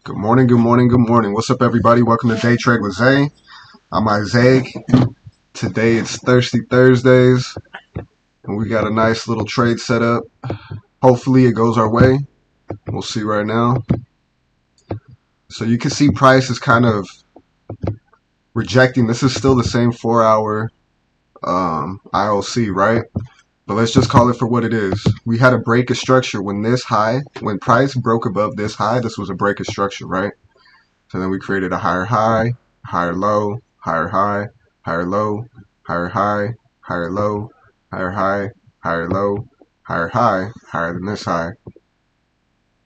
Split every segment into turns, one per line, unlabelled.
Good morning, good morning, good morning. What's up, everybody? Welcome to Day Trade with Zay. I'm Isaac. Today it's Thirsty Thursdays, and we got a nice little trade set up. Hopefully, it goes our way. We'll see right now. So you can see price is kind of rejecting. This is still the same 4-hour ILC, right? But let's just call it for what it is. We had a break of structure when when price broke above this high, this was a break of structure, right? So then we created a higher high, higher low, higher high, higher low, higher high, higher low, higher high, higher low, higher high, higher than this high.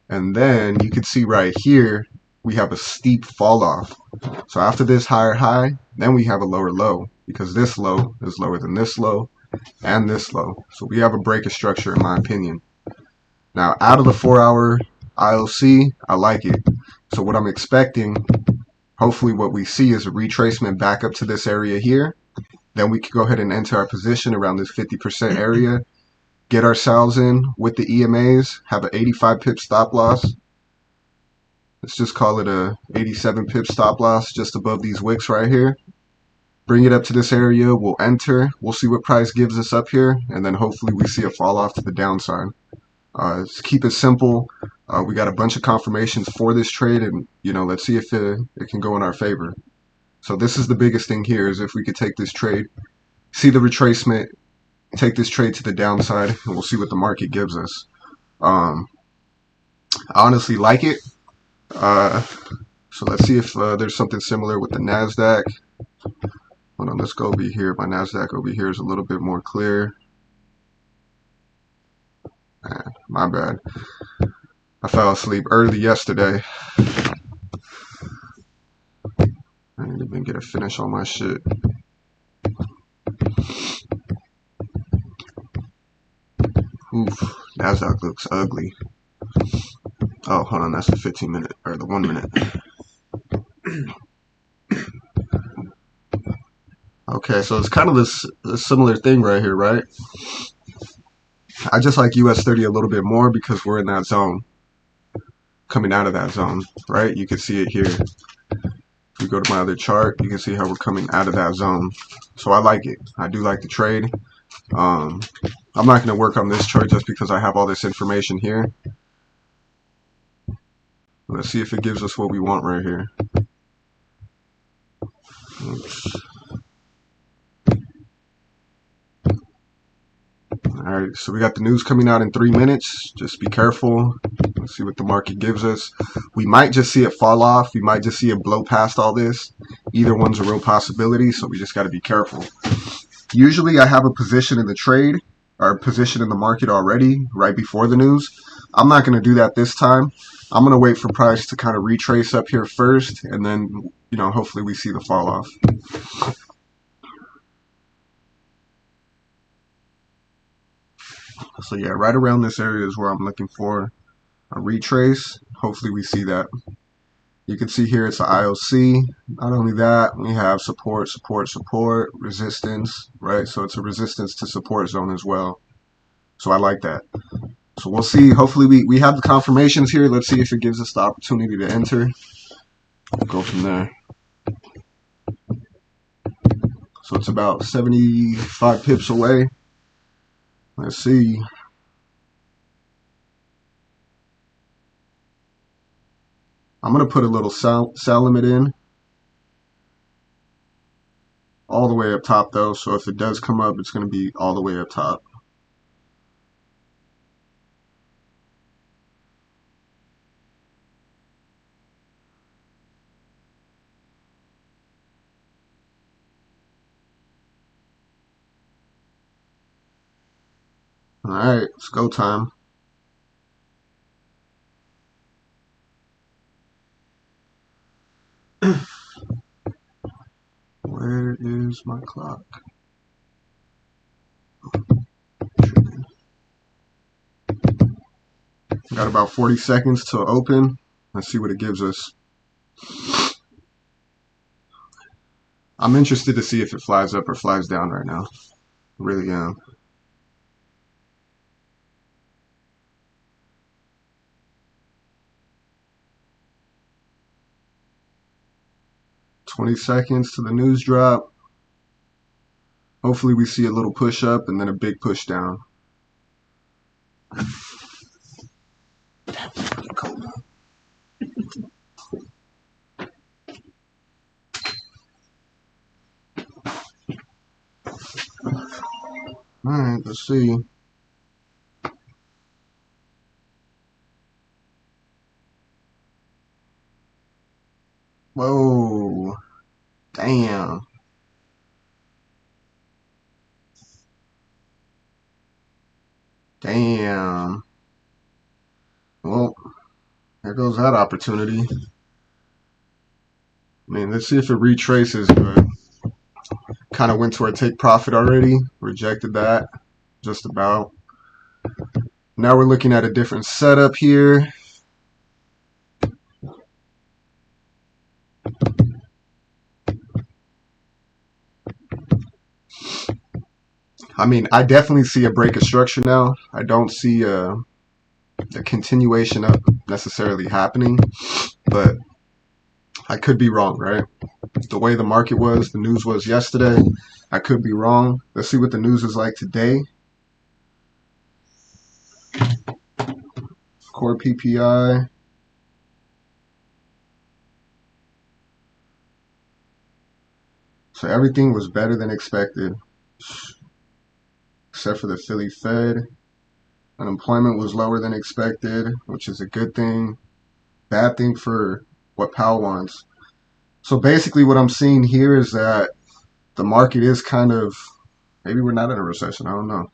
And then you can see right here, we have a steep fall off. So after this higher high, then we have a lower low because this low is lower than this low and this low. So we have a break of structure in my opinion. Now out of the 4-hour ILC, I like it. So what I'm expecting, hopefully what we see is a retracement back up to this area here. Then we can go ahead and enter our position around this 50% area, get ourselves in with the EMAs, have an 85 pip stop loss. Let's just call it a 87 pip stop loss just above these wicks right here. Bring it up to this area, we'll enter, we'll see what price gives us up here, and then hopefully we see a fall off to the downside. Let's keep it simple. We got a bunch of confirmations for this trade, and let's see if it can go in our favor. So this is the biggest thing here, is if we could take this trade, see the retracement, take this trade to the downside, and we'll see what the market gives us. I honestly like it. So let's see if there's something similar with the NASDAQ. Hold on, let's go over here. My NASDAQ over here is a little bit more clear. Man, my bad. I fell asleep early yesterday. I didn't even get a finish on my shit. Oof, NASDAQ looks ugly. Oh, hold on, that's the 15 minute, or the 1 minute. Okay, so it's kind of this similar thing right here, right? I just like US30 a little bit more because we're in that zone. Coming out of that zone, right? You can see it here. If you go to my other chart, you can see how we're coming out of that zone. So I like it. I do like the trade. I'm not going to work on this chart just because I have all this information here. Let's see if it gives us what we want right here. Oops. Alright, so we got the news coming out in 3 minutes. Just be careful. Let's see what the market gives us. We might just see it fall off. We might just see it blow past all this. Either one's a real possibility, so we just got to be careful. Usually I have a position in the trade or a position in the market already right before the news. I'm not going to do that this time. I'm going to wait for price to kind of retrace up here first, and then, hopefully we see the fall off. So yeah, right around this area is where I'm looking for a retrace. Hopefully we see that. You can see here it's an IOC. Not only that, we have support, support, support, resistance, right? So it's a resistance to support zone as well. So I like that. So we'll see. Hopefully we have the confirmations here. Let's see if it gives us the opportunity to enter. We'll go from there. So it's about 75 pips away. Let's see. I'm going to put a little sell limit in. All the way up top though. So if it does come up, it's going to be all the way up top. All right, it's go time. Where is my clock? Got about 40 seconds to open. Let's see what it gives us. I'm interested to see if it flies up or flies down right now. Really am. 20 seconds to the news drop. Hopefully we see a little push up and then a big push down. Alright, let's see. Whoa. Damn. Damn. Well, there goes that opportunity. I mean, let's see if it retraces, but kind of went to our take profit already. Rejected that. Just about. Now we're looking at a different setup here. I mean, I definitely see a break of structure now. I don't see a continuation of necessarily happening, but I could be wrong, right? The way the market was, the news was yesterday, I could be wrong. Let's see what the news is like today. Core PPI. So everything was better than expected, except for the Philly Fed. Unemployment was lower than expected, which is a good thing. Bad thing for what Powell wants. So basically what I'm seeing here is that the market is kind of, maybe we're not in a recession, I don't know.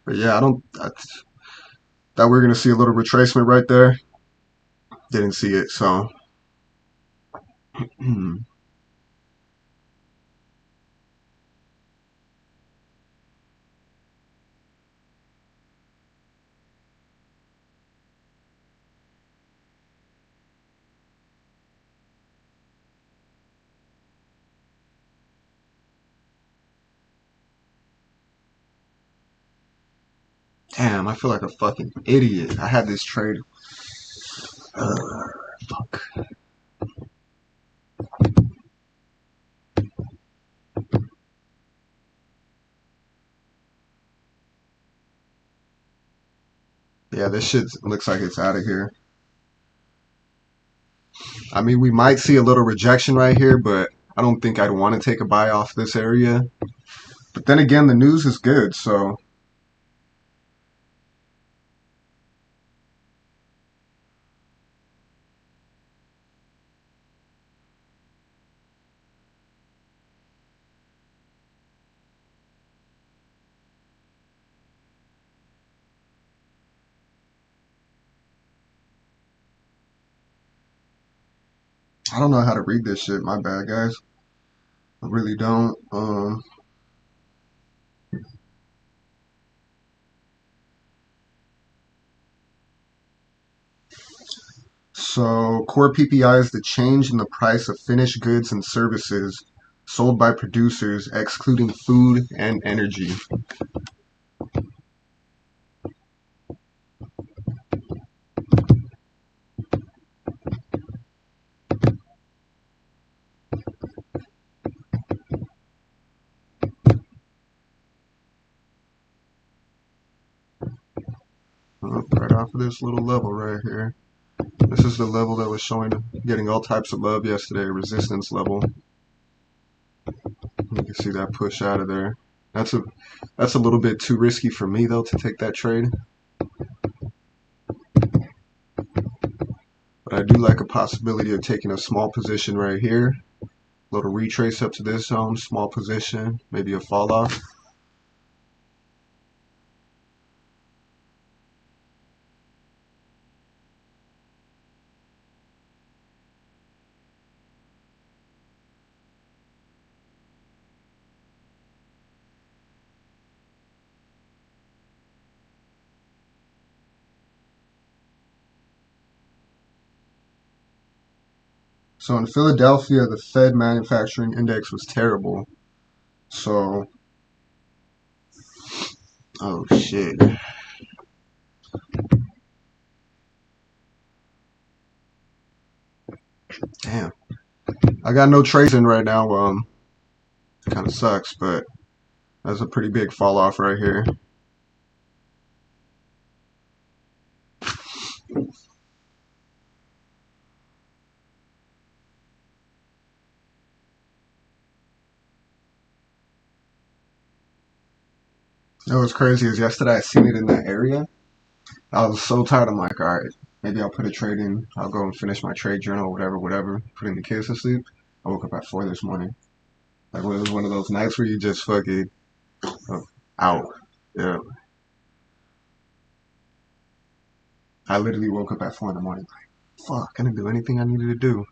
But yeah, I thought we were going to see a little retracement right there. Didn't see it, so. Damn, I feel like a fucking idiot. I had this trade. Fuck. Yeah, this shit looks like it's out of here. I mean, we might see a little rejection right here, but I don't think I'd want to take a buy off this area. But then again, the news is good, so. I don't know how to read this shit. My bad, guys. I really don't. So core PPI is the change in the price of finished goods and services sold by producers, excluding food and energy. Right off of this little level right here. This is the level that was showing getting all types of love yesterday, resistance level. You can see that push out of there. That's a little bit too risky for me though to take that trade. But I do like a possibility of taking a small position right here. A little retrace up to this zone, small position, maybe a fall off. So in Philadelphia, the Fed manufacturing index was terrible. So, oh shit. Damn. I got no trades in right now. Kind of sucks, but that's a pretty big fall off right here. You know what's crazy is yesterday I seen it in that area. I was so tired. I'm like, all right, maybe I'll put a trade in. I'll go and finish my trade journal, whatever. Putting the kids to sleep. I woke up at 4 this morning. Like it was one of those nights where you just fucking out. Yeah. I literally woke up at 4 in the morning. Like, fuck, I didn't do anything I needed to do.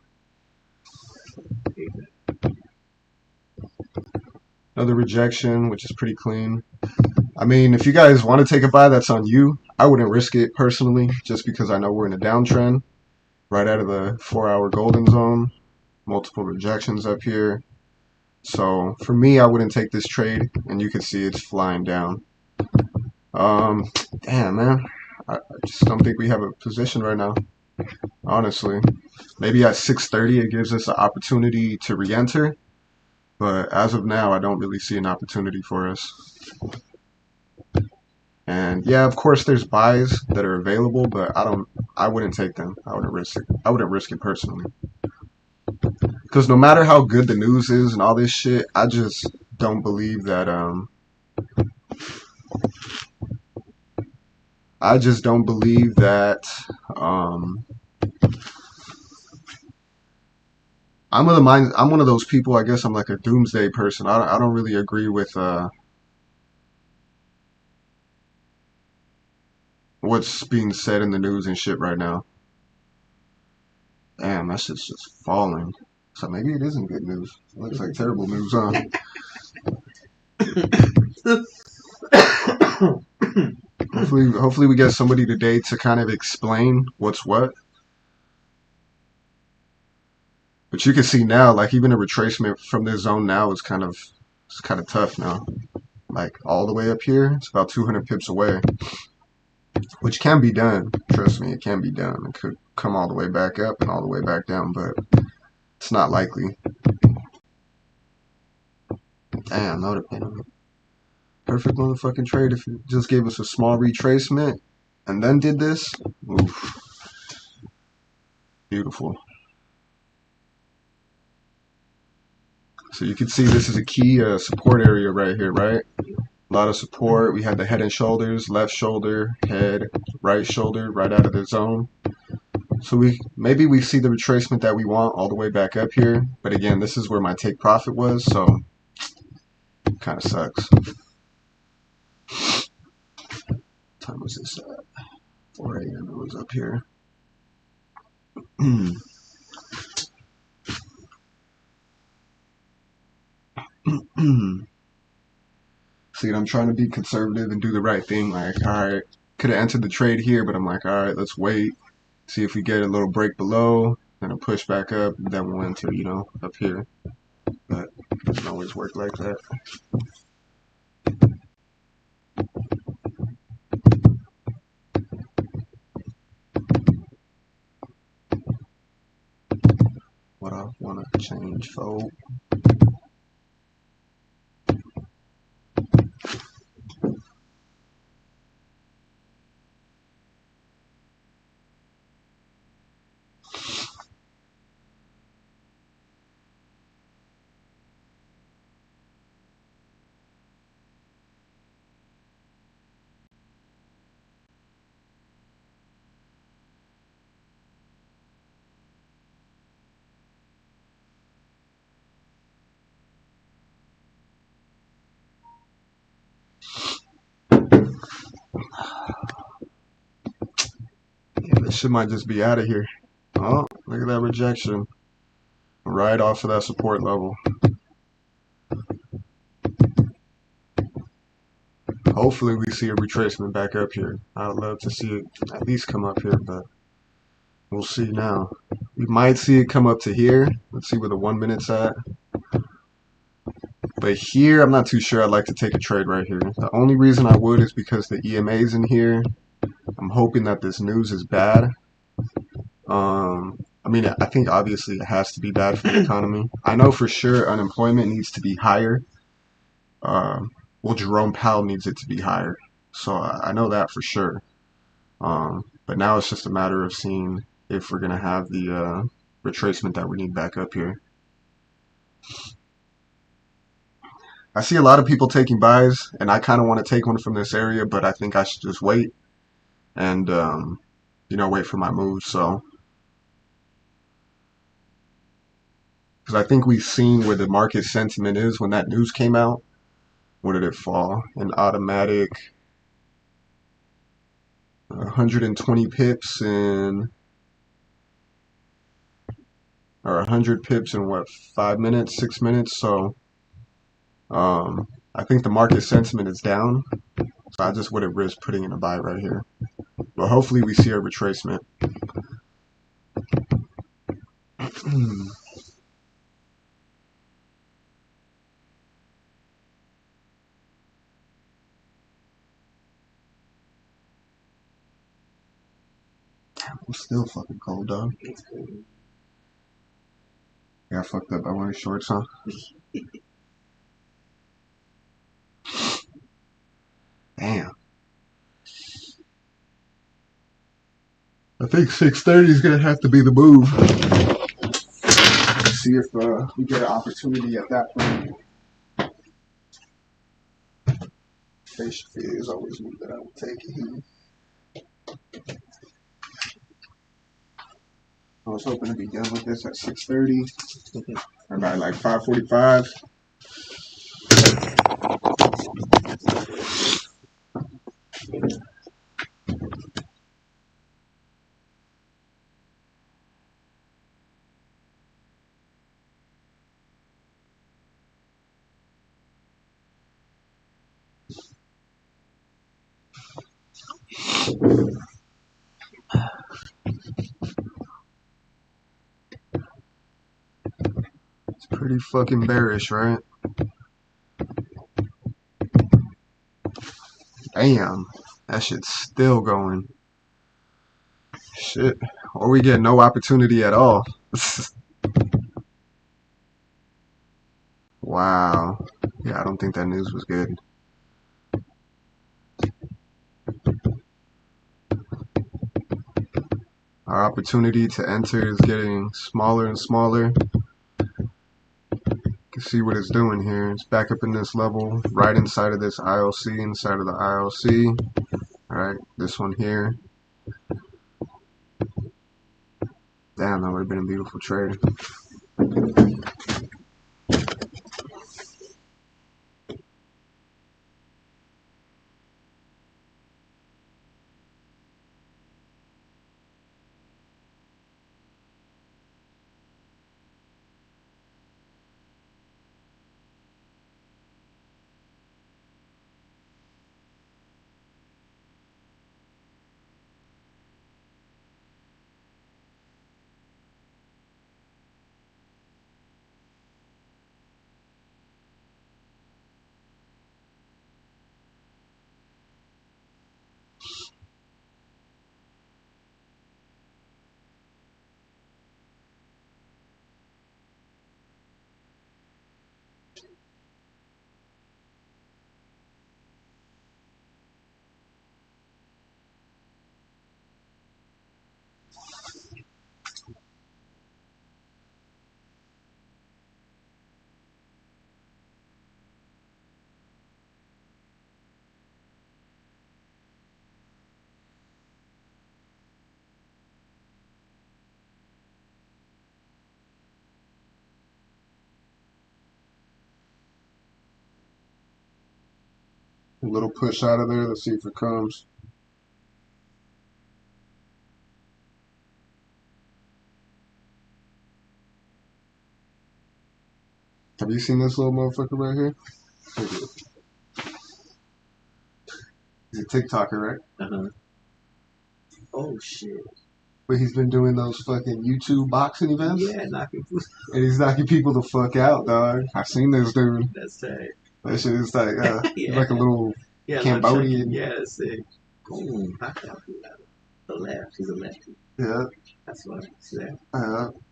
Another rejection, which is pretty clean. I mean, if you guys want to take a buy, that's on you. I wouldn't risk it personally, just because I know we're in a downtrend. Right out of the 4-hour golden zone. Multiple rejections up here. So for me, I wouldn't take this trade, and you can see it's flying down. Damn, man. I just don't think we have a position right now, honestly. Maybe at 6:30 it gives us an opportunity to re-enter, but as of now, I don't really see an opportunity for us. And yeah, of course, there's buys that are available, but I wouldn't take them. I wouldn't risk it. I wouldn't risk it personally. Because no matter how good the news is and all this shit, I just don't believe that. I just don't believe that. I'm of the mind. I'm one of those people. I guess I'm like a doomsday person. I don't really agree with what's being said in the news and shit right now. Damn, that shit's just falling. So maybe it isn't good news. It looks like terrible news, huh? Hopefully we get somebody today to kind of explain what's what. But you can see now, like even a retracement from this zone now is kind of tough now. Like all the way up here, it's about 200 pips away, which can be done. Trust me, it can be done. It could come all the way back up and all the way back down, but it's not likely. Damn, that would have been a perfect motherfucking trade if it just gave us a small retracement and then did this. Oof. Beautiful. So you can see this is a key support area right here, right? A lot of support. We had the head and shoulders, left shoulder, head, right shoulder, right out of the zone. So maybe we see the retracement that we want all the way back up here. But again, this is where my take profit was, so kind of sucks. What time was this at? 4 a.m. It was up here. See, I'm trying to be conservative and do the right thing. Like, all right, could have entered the trade here, but I'm like, all right, let's wait, see if we get a little break below, then a push back up, and then we'll enter, up here. But it doesn't always work like that. What I want to change, folks. Yeah, this shit might just be out of here. Oh, look at that rejection. Right off of that support level. Hopefully we see a retracement back up here. I'd love to see it at least come up here, but we'll see now. We might see it come up to here. Let's see where the 1 minute's at. But here, I'm not too sure I'd like to take a trade right here. The only reason I would is because the EMA's in here. I'm hoping that this news is bad. I mean, I think obviously it has to be bad for the economy. I know for sure unemployment needs to be higher. Um, well, Jerome Powell needs it to be higher. So I know that for sure. But now it's just a matter of seeing if we're going to have the retracement that we need back up here. I see a lot of people taking buys, and I kind of want to take one from this area, but I think I should just wait and, wait for my move. So, because I think we've seen where the market sentiment is when that news came out. Where did it fall? An automatic 120 pips in, or 100 pips in what, 5 minutes, 6 minutes? So, I think the market sentiment is down. So I just wouldn't risk putting in a buy right here. But hopefully we see a retracement. I'm still fucking cold, dog. Yeah, I fucked up by wearing shorts, huh? Damn. I think 6:30 is gonna have to be the move. Let's see if we get an opportunity at that point. Patient fee is always one that I will take it. I was hoping to be done with this at 6:30, or by like 5:45. It's pretty fucking bearish, right? Damn, that shit's still going. Shit. Or we get no opportunity at all. Wow. Yeah, I don't think that news was good. Our opportunity to enter is getting smaller and smaller. You can see what it's doing here. It's back up in this level, right inside of this ILC, inside of the ILC. Alright, this one here. Damn, that would have been a beautiful trade. A little push out of there. Let's see if it comes. Have you seen this little motherfucker right here? He's a TikToker, right?
Uh-huh. Oh, shit.
But he's been doing those fucking YouTube boxing events.
Yeah, knocking people.
And he's knocking people the fuck out, dog. I've seen this dude.
That's tight.
That shit is like,
Yeah.
like a little
Yeah,
Cambodian.
yeah, that's sick. Boom. Knock out people. the left. He's a lefty.
Yeah.
That's why. See that?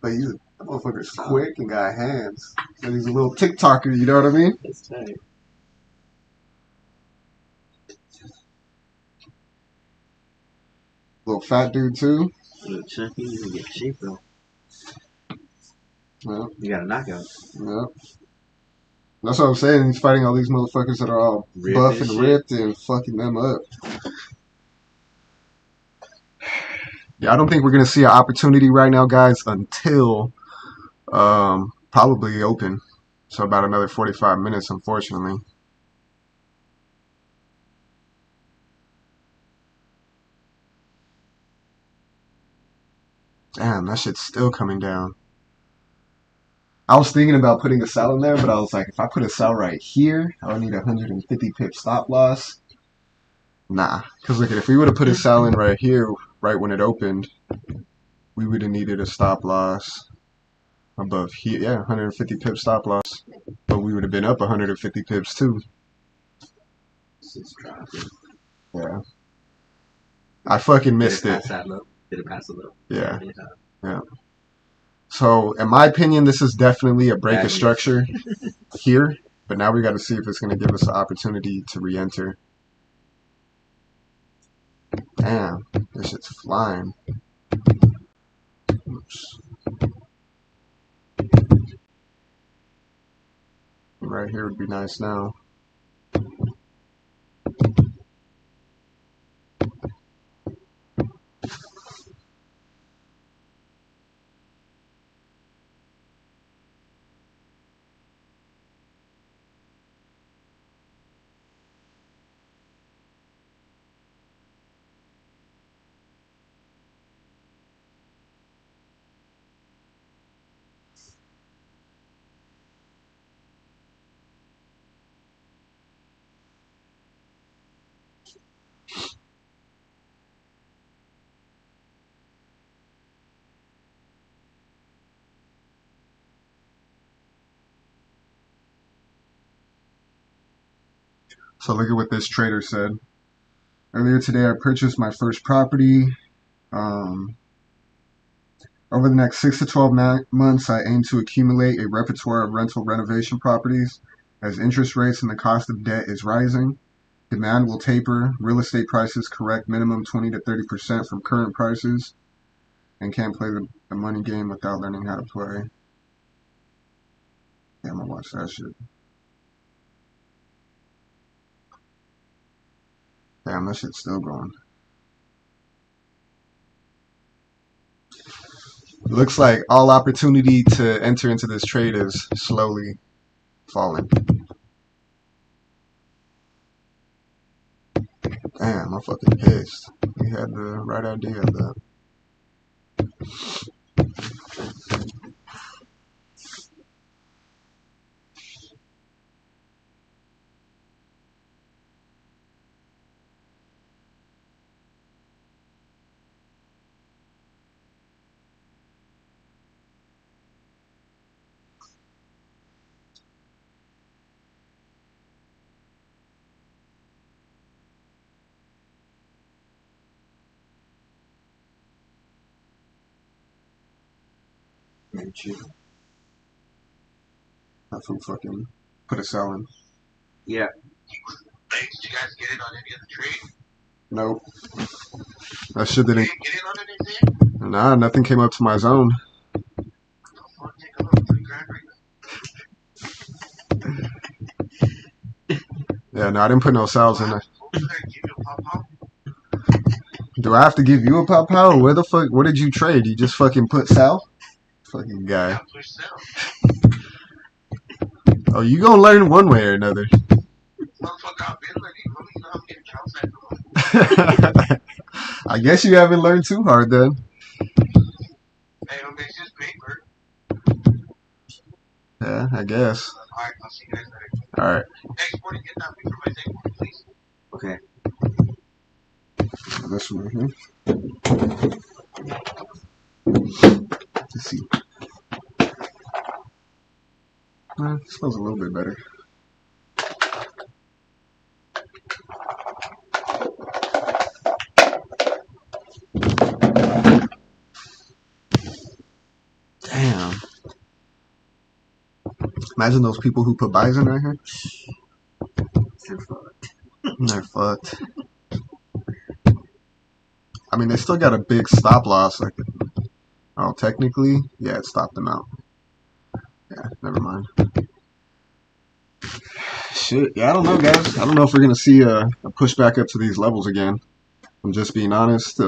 But that motherfucker's quick and got hands. And he's a little TikToker, you know what I mean?
That's tight.
Little fat dude too.
A little chunky. You can get shape though.
Yeah.
You got a knockout.
Yeah. That's what I'm saying. He's fighting all these motherfuckers that are all buff and ripped and fucking them up. Yeah, I don't think we're gonna see an opportunity right now, guys, until probably open. So about another 45 minutes, unfortunately. Damn, that shit's still coming down. I was thinking about putting a sell in there, but I was like, if I put a sell right here, I would need 150 pip stop loss. Nah, because look, if we would have put a sell in right here, right when it opened, we would have needed a stop loss above here. Yeah, 150 pip stop loss. But we would have been up 150 pips too. Yeah. I fucking missed it.
Did it pass a little?
Yeah. Yeah. So, in my opinion, this is definitely a break of structure here. But now we got to see if it's going to give us an opportunity to re-enter. Damn, this shit's flying. Oops. Right here would be nice now. So look at what this trader said. Earlier today, I purchased my first property. Over the next 6 to 12 months, I aim to accumulate a repertoire of rental renovation properties. As interest rates and the cost of debt is rising, demand will taper, real estate prices correct minimum 20 to 30% from current prices, and can't play the money game without learning how to play. Yeah, I'm gonna watch that shit. Damn, that shit's still going. Looks like all opportunity to enter into this trade is slowly falling. Damn, I'm fucking pissed. We had the right idea of that. Not from fucking put a sell in.
Yeah.
Did you guys get in on any of the trade?
Nope. That shit didn't.
You didn't get in on anything?
Nah, nothing came up to my zone.
I'll take a look. $3,000 right
Yeah, no, I didn't put no sells in there.
now. Should I give you a pop-out?
Do I have to give you a pop out? Where the fuck? What did you trade? You just fucking put sell? Fucking guy.
Yeah, push sell.
Oh, you gonna learn one way or another.
Motherfucker, I've been learning. You know how many accounts I know?
I guess you haven't learned too hard then.
Hey, it's just paper.
Yeah, I guess.
Alright, I'll see you guys later.
Alright.
Export and get that paper by Export, please.
Okay.
This one right here. Let's see. It smells a little bit better. Imagine those people who put buys in right here.
They're fucked.
They're fucked. I mean, they still got a big stop loss. Like, oh, technically, yeah, it stopped them out. Yeah, never mind. Shit, yeah, I don't know, guys. I don't know if we're gonna see a push back up to these levels again. I'm just being honest.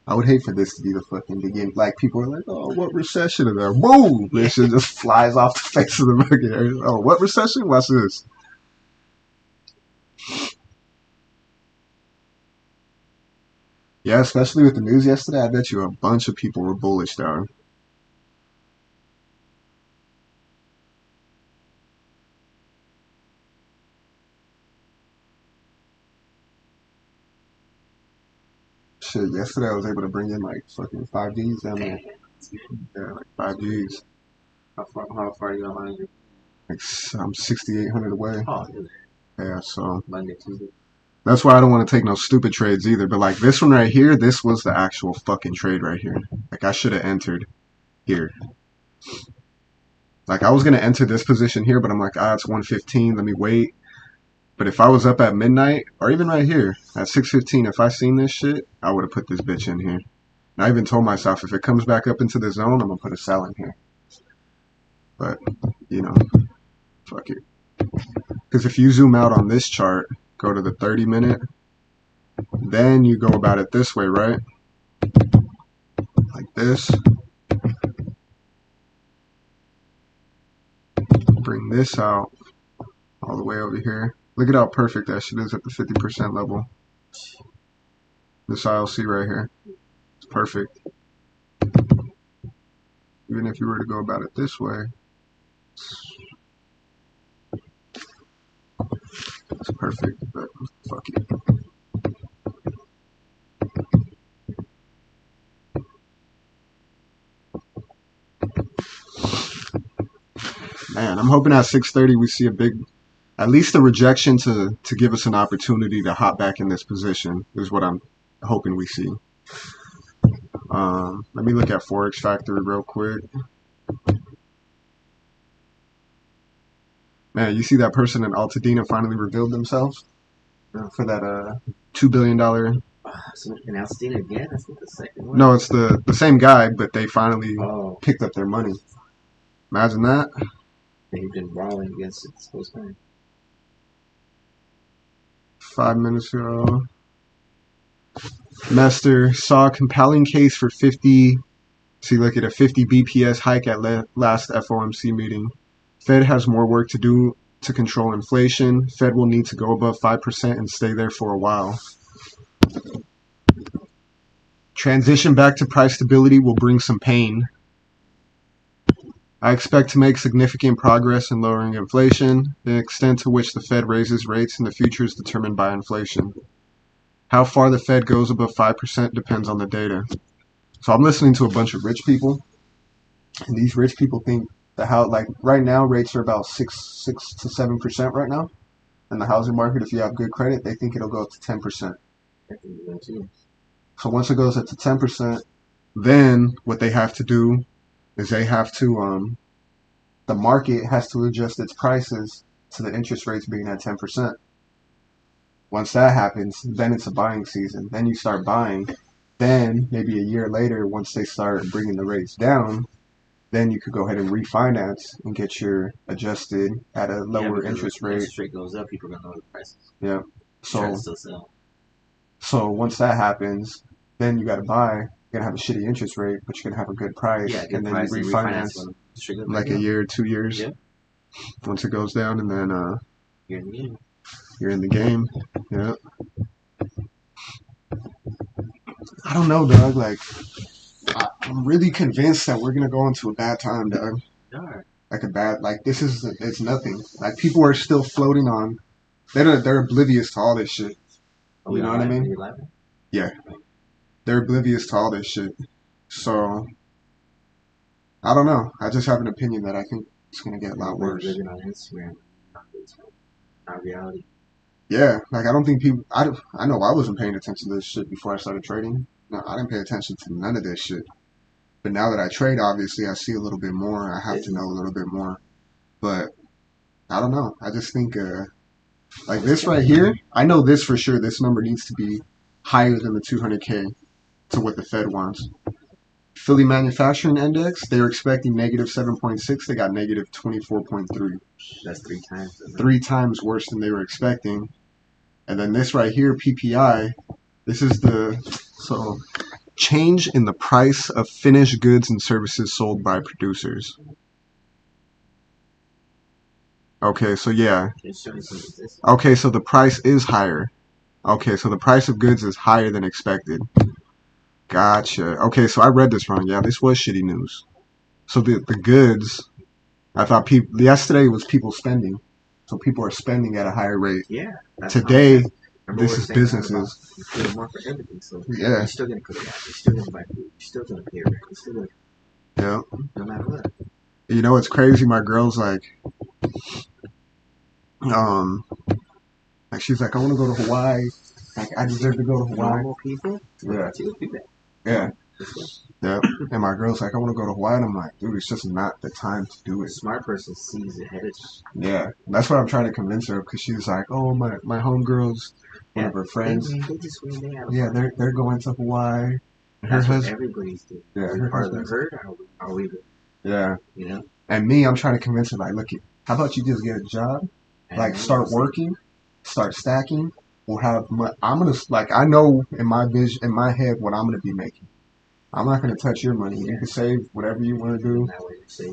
I would hate for this to be the fucking beginning. Like, people are like, oh, what recession is there? Boom! This shit just flies off the face of the fucking area. Oh, what recession? Watch this. Yeah, especially with the news yesterday, I bet you a bunch of people were bullish, dog. Shit, yesterday I was able to bring in like fucking 5Gs down there. Yeah, like 5Gs.
How far are you behind you?
Like, I'm 6,800 away.
Oh, dude.
Yeah, so
Monday, Tuesday.
that's why I don't want to take no stupid trades either. But like this one right here, this was the actual fucking trade right here. Like I should have entered here. Like I was gonna enter this position here, but I'm like, it's 115. Let me wait. But if I was up at midnight, or even right here at 6:15, if I seen this shit, I would have put this bitch in here. And I even told myself if it comes back up into the zone, I'm gonna put a sell in here. But you know, fuck it. Because if you zoom out on this chart, go to the 30-minute, then you go about it this way, right? Like this. Bring this out all the way over here. Look at how perfect that shit is at the 50% level. This ILC right here. It's perfect. Even if you were to go about it this way, it's perfect, but fuck it. Man, I'm hoping at 6:30 we see a big, at least a rejection to give us an opportunity to hop back in this position is what I'm hoping we see. Let me look at Forex Factory real quick. Man, you see that person in Altadena finally revealed themselves for that $2 billion.
So announced it again? That's not the second one.
No, it's the same guy, but they finally
Oh,
picked up their money. Imagine that.
they've been brawling against it this whole time.
5 minutes ago. Mester saw a compelling case for 50. See, look at a 50 BPS hike at last FOMC meeting. Fed has more work to do to control inflation. Fed will need to go above 5% and stay there for a while. Transition back to price stability will bring some pain. I expect to make significant progress in lowering inflation. The extent to which the Fed raises rates in the future is determined by inflation. How far the Fed goes above 5% depends on the data. So I'm listening to a bunch of rich people, and these rich people think that how, like right now rates are about 6 to 7% right now. In the housing market, if you have good credit, they think it'll go up to 10%.
I can do that too.
So once it goes up to 10%, then what they have to do is they have to the market has to adjust its prices to the interest rates being at 10%. Once that happens, then it's a buying season. Then you start buying. Then maybe a year later, once they start bringing the rates down, then you could go ahead and refinance and get your adjusted at a lower interest rate.
Interest rate goes up, people are gonna lower the prices.
Yeah.
Try to still sell.
So once that happens, then you got to buy. You're gonna have a shitty interest rate, but you're gonna have a good price,
Yeah, good
and then
price,
you
and
refinance like a year, 2 years.
Yeah.
Once it goes down, and then
You're in the game.
you're in the game. Yeah. I don't know, dog. Like, I'm really convinced that we're gonna go into a bad time, dog.
Darn.
Like a bad, like this is, it's nothing. Like people are still floating on. They're oblivious to all this shit. You know what I mean? Yeah. They're oblivious to all this shit. So, I don't know. I just have an opinion that I think it's gonna get a lot worse.
Living on Instagram, not reality.
Yeah, like I don't think people. I know I wasn't paying attention to this shit before I started trading. No, I didn't pay attention to none of this shit. But now that I trade, obviously, I see a little bit more. I have to know a little bit more. But I don't know. I just think, like this right here, I know this for sure. This number needs to be higher than the 200K to what the Fed wants. Philly Manufacturing Index, they were expecting negative 7.6. They got negative 24.3.
That's 3 times.
3 times worse than they were expecting. And then this right here, PPI, this is so change in the price of finished goods and services sold by producers. Okay, so yeah. Okay, so the price is higher. Okay, so the price of goods is higher than expected. Gotcha. Okay, so I read this wrong. Yeah, this was shitty news. So the goods, I thought people, yesterday was people spending. So people are spending at a higher rate.
Yeah.
Today, this is businesses.
You're more for everything, so
yeah.
You're still going to cook gas. You're still going to buy food. You're still going to pay rent. You're still going to...
Yeah.
No matter what.
You know, it's crazy. My girl's like, she's like, I want to go to Hawaii. Like, I deserve to go to Hawaii.
Normal people?
Yeah. Yeah. Yeah. And my girl's like, I want to go to Hawaii. And I'm like, dude, it's just not the time to do it.
A smart person sees ahead of time.
Yeah. That's what I'm trying to convince her of, because she's like, oh, my homegirls, one of her friends. Yeah, they're going to Hawaii.
That's what everybody's doing.
Yeah.
Are part of the herd? Are we?
Yeah.
You know?
And me, I'm trying to convince her, like, look, how about you just get a job? Like, start working, start stacking. We'll have I'm gonna, like, I know in my vision, in my head, what I'm gonna be making. I'm not gonna touch your money. You can save whatever you want to do,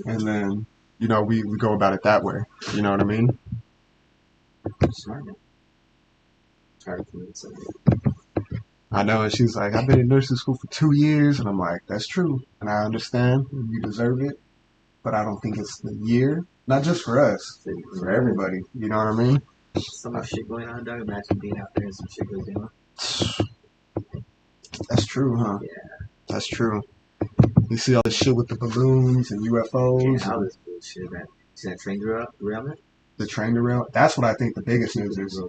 and then, you know, we go about it that way. You know what I mean?
Smart. Try to convince somebody.
I know, and she's like, I've been in nursing school for 2 years, and I'm like, that's true, and I understand, you deserve it, but I don't think it's the year. Not just for us, for everybody. You know what I mean?
So much shit going on, dog. Imagine being out there and some shit goes down.
That's true, huh?
Yeah.
That's true. You see all this shit with the balloons and UFOs.
Yeah, all this bullshit, man. See that train derailment?
The train derailment? That's what I think the biggest news is.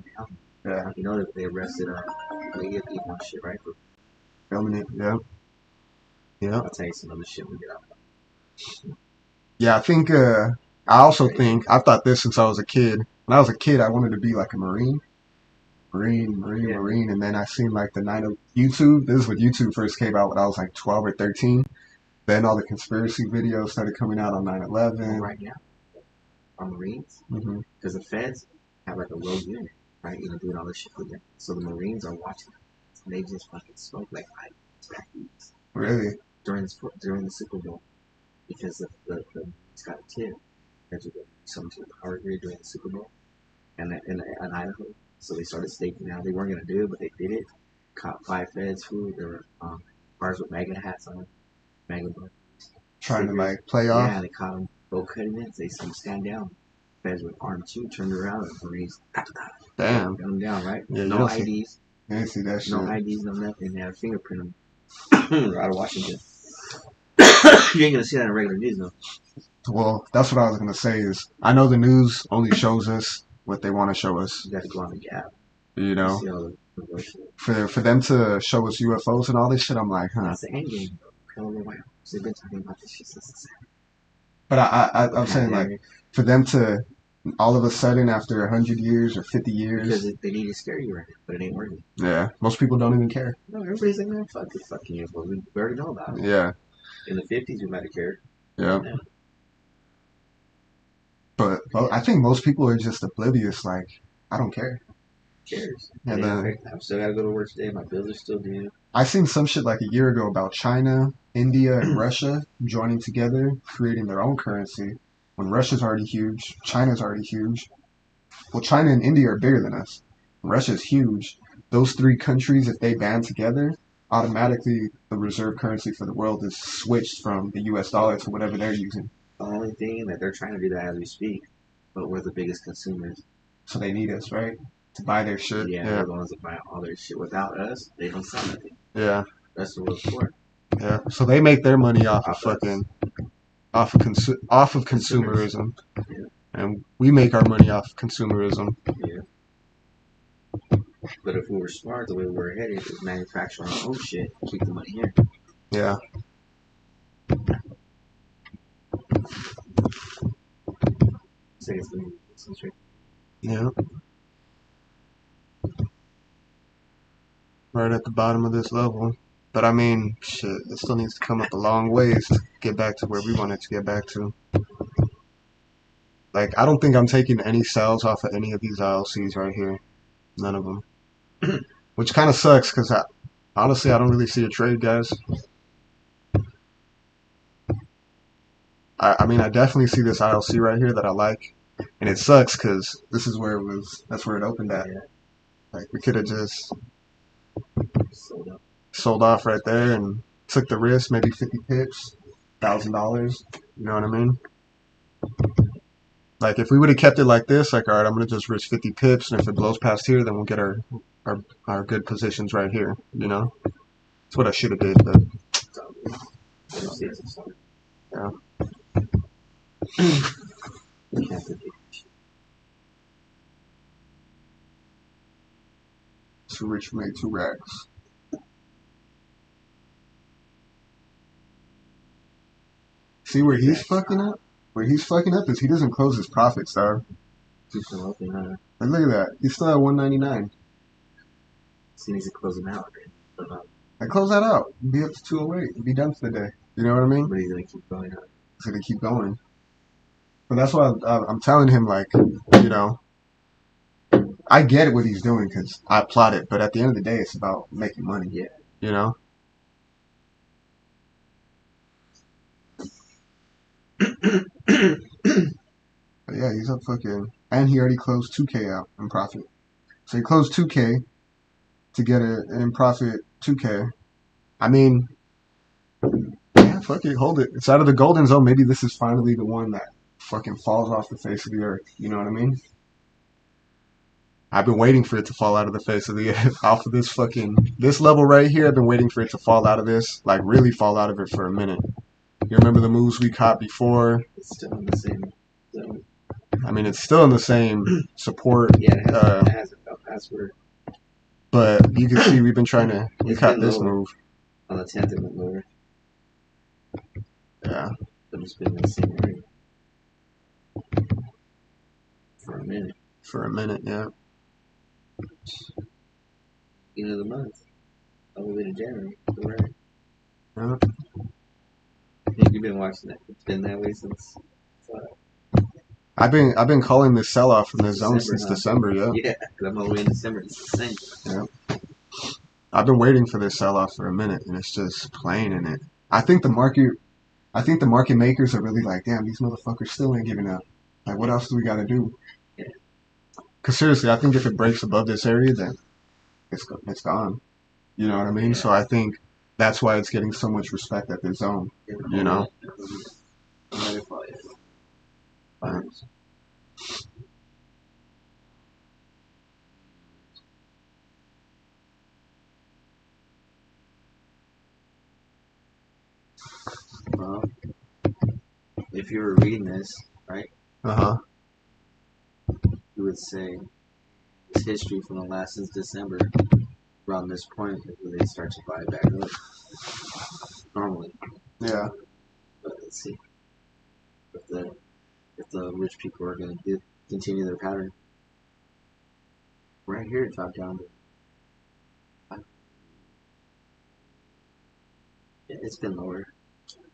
Yeah.
You know that they arrested media people and shit, right? For
filming it, yeah. Yeah.
I'll tell you some other shit we get out.
Yeah, I think, I also think, I thought this since I was a kid. When I was a kid, I wanted to be like a Marine. Marine. And then I seen like the YouTube. This is when YouTube first came out when I was like 12 or 13. Then all the conspiracy videos started coming out on 9/11.
Right now, on Marines, because the feds have like a rogue unit, right? You know, doing all this shit for them. So the Marines are watching them. And they just fucking smoke like packies.
Really?
During the Super Bowl, because it's got a tip that you get something to the power grid during the Super Bowl, and in Idaho. So they started staking out. They weren't gonna do it, but they did it. Caught 5 feds who there were cars with MAGA hats on, MAGA buttons.
Trying to like play off.
Yeah, they caught them both cutting it. They said stand down. Feds with armed too turned around and Marines.
Damn.
Got them down, right?
Yeah,
no IDs.
You didn't see that shit.
No IDs, no nothing. They had a fingerprint them. Out of Washington. You ain't gonna see that in regular news, though.
Well, that's what I was gonna say. Is I know the news only shows us what they want to show us.
You got to go on the gap.
You know,
see all the
for them to show us UFOs and all this shit, I'm like, huh.
That's the end game, bro. They've been talking about this shit since the 70s.
But I'm saying, like, for them to all of a sudden after 100 years or 50 years,
because they need to scare you right now, but it ain't working.
Yeah, most people don't even care.
No, everybody's like, man, fuck this fucking UFO. We already know about it.
Yeah.
In the 50s, we might have cared.
Yeah. But I think most people are just oblivious. Like, I don't care.
Who cares?
And then
I'm still gotta go to work today. My bills are still due.
I seen some shit like a year ago about China, India, and Russia joining together, creating their own currency. When Russia's already huge, China's already huge. Well, China and India are bigger than us. Russia's huge. Those 3 countries, if they band together, automatically the reserve currency for the world is switched from the US dollar to whatever they're using.
The only thing that they're trying to do that as we speak, but we're the biggest consumers.
So they need us, right? To buy their shit.
Yeah, they're the ones that buy all their shit. Without us, they don't sell nothing.
Yeah.
That's the world's for.
Yeah. So they make their money off of fucking off of consumerism.
Yeah.
And we make our money off of consumerism.
Yeah. But if we were smart, the way we're headed is manufacture our own shit, keep the money here.
Yeah.
say it's going to be concentrated.
Yeah. Right at the bottom of this level. But I mean, shit, it still needs to come up a long ways to get back to where we want it to get back to. Like, I don't think I'm taking any sells off of any of these ILCs right here. None of them. Which kind of sucks because honestly, I don't really see a trade, guys. I mean, I definitely see this ILC right here that I like. And it sucks because this is where it was, that's where it opened at.
Yeah.
Like, we could have just
Sold up.
sold off right there and took the risk, maybe 50 pips, $1,000. You know what I mean? Like, if we would have kept it like this, like, all right, I'm going to just risk 50 pips, and if it blows past here, then we'll get our good positions right here, you know? That's what I should have did, but yeah. Too rich made 2 racks. See where he's fucking up? Where he's fucking up is he doesn't close his profits, dog.
Keep them open, huh?
Like, look at that. He's still at 199.
So he needs to close them out, right?
Like, close that out. Be up to 208. Be done for the day. You know what I mean?
But he's going to keep going up.
He's going to keep going. But that's why I'm telling him, like, you know, I get what he's doing because I applaud it. But at the end of the day, it's about making money.
Yeah.
You know? But yeah, he's up fucking. And he already closed 2K out in profit. So he closed 2K to get it in profit 2K. I mean, yeah, fuck it, hold it. It's out of the golden zone. Maybe this is finally the one that fucking falls off the face of the earth. You know what I mean? I've been waiting for it to fall out of the face of the earth. Off of this level right here, I've been waiting for it to fall out of this. Like, really fall out of it for a minute. You remember the moves we caught before?
It's still in the same zone.
I mean, it's still in the same support.
Yeah, it has a password.
But you can see we've been trying to. We
It's
caught
been
this
lower.
move.
On the 10th, it went lower.
Yeah.
But it's been in the same area. For a minute.
For a minute, yeah.
End of the month. All the way to January. Right.
Yeah.
You've been watching that. It's been that way since.
I've been calling this sell off from the zone
December,
since
huh?
December, yeah.
Yeah, because I'm all the way in December. It's the same.
Yeah. I've been waiting for this sell off for a minute, and it's just playing in it. I think the market makers are really like, damn, these motherfuckers still ain't giving up. Like, what else do we got to do?
Yeah.
Because seriously, I think if it breaks above this area, then it's gone. You know what I mean?
Yeah.
So I think that's why it's getting so much respect at this zone. You know?
Well, if you were reading this, right,
Uh-huh.
you would say it's history from the last since December. Around this point, is where they start to buy back up. Normally,
Yeah.
but let's see if the rich people are going to continue their pattern. Right here, it dropped down. Yeah, it's been lower.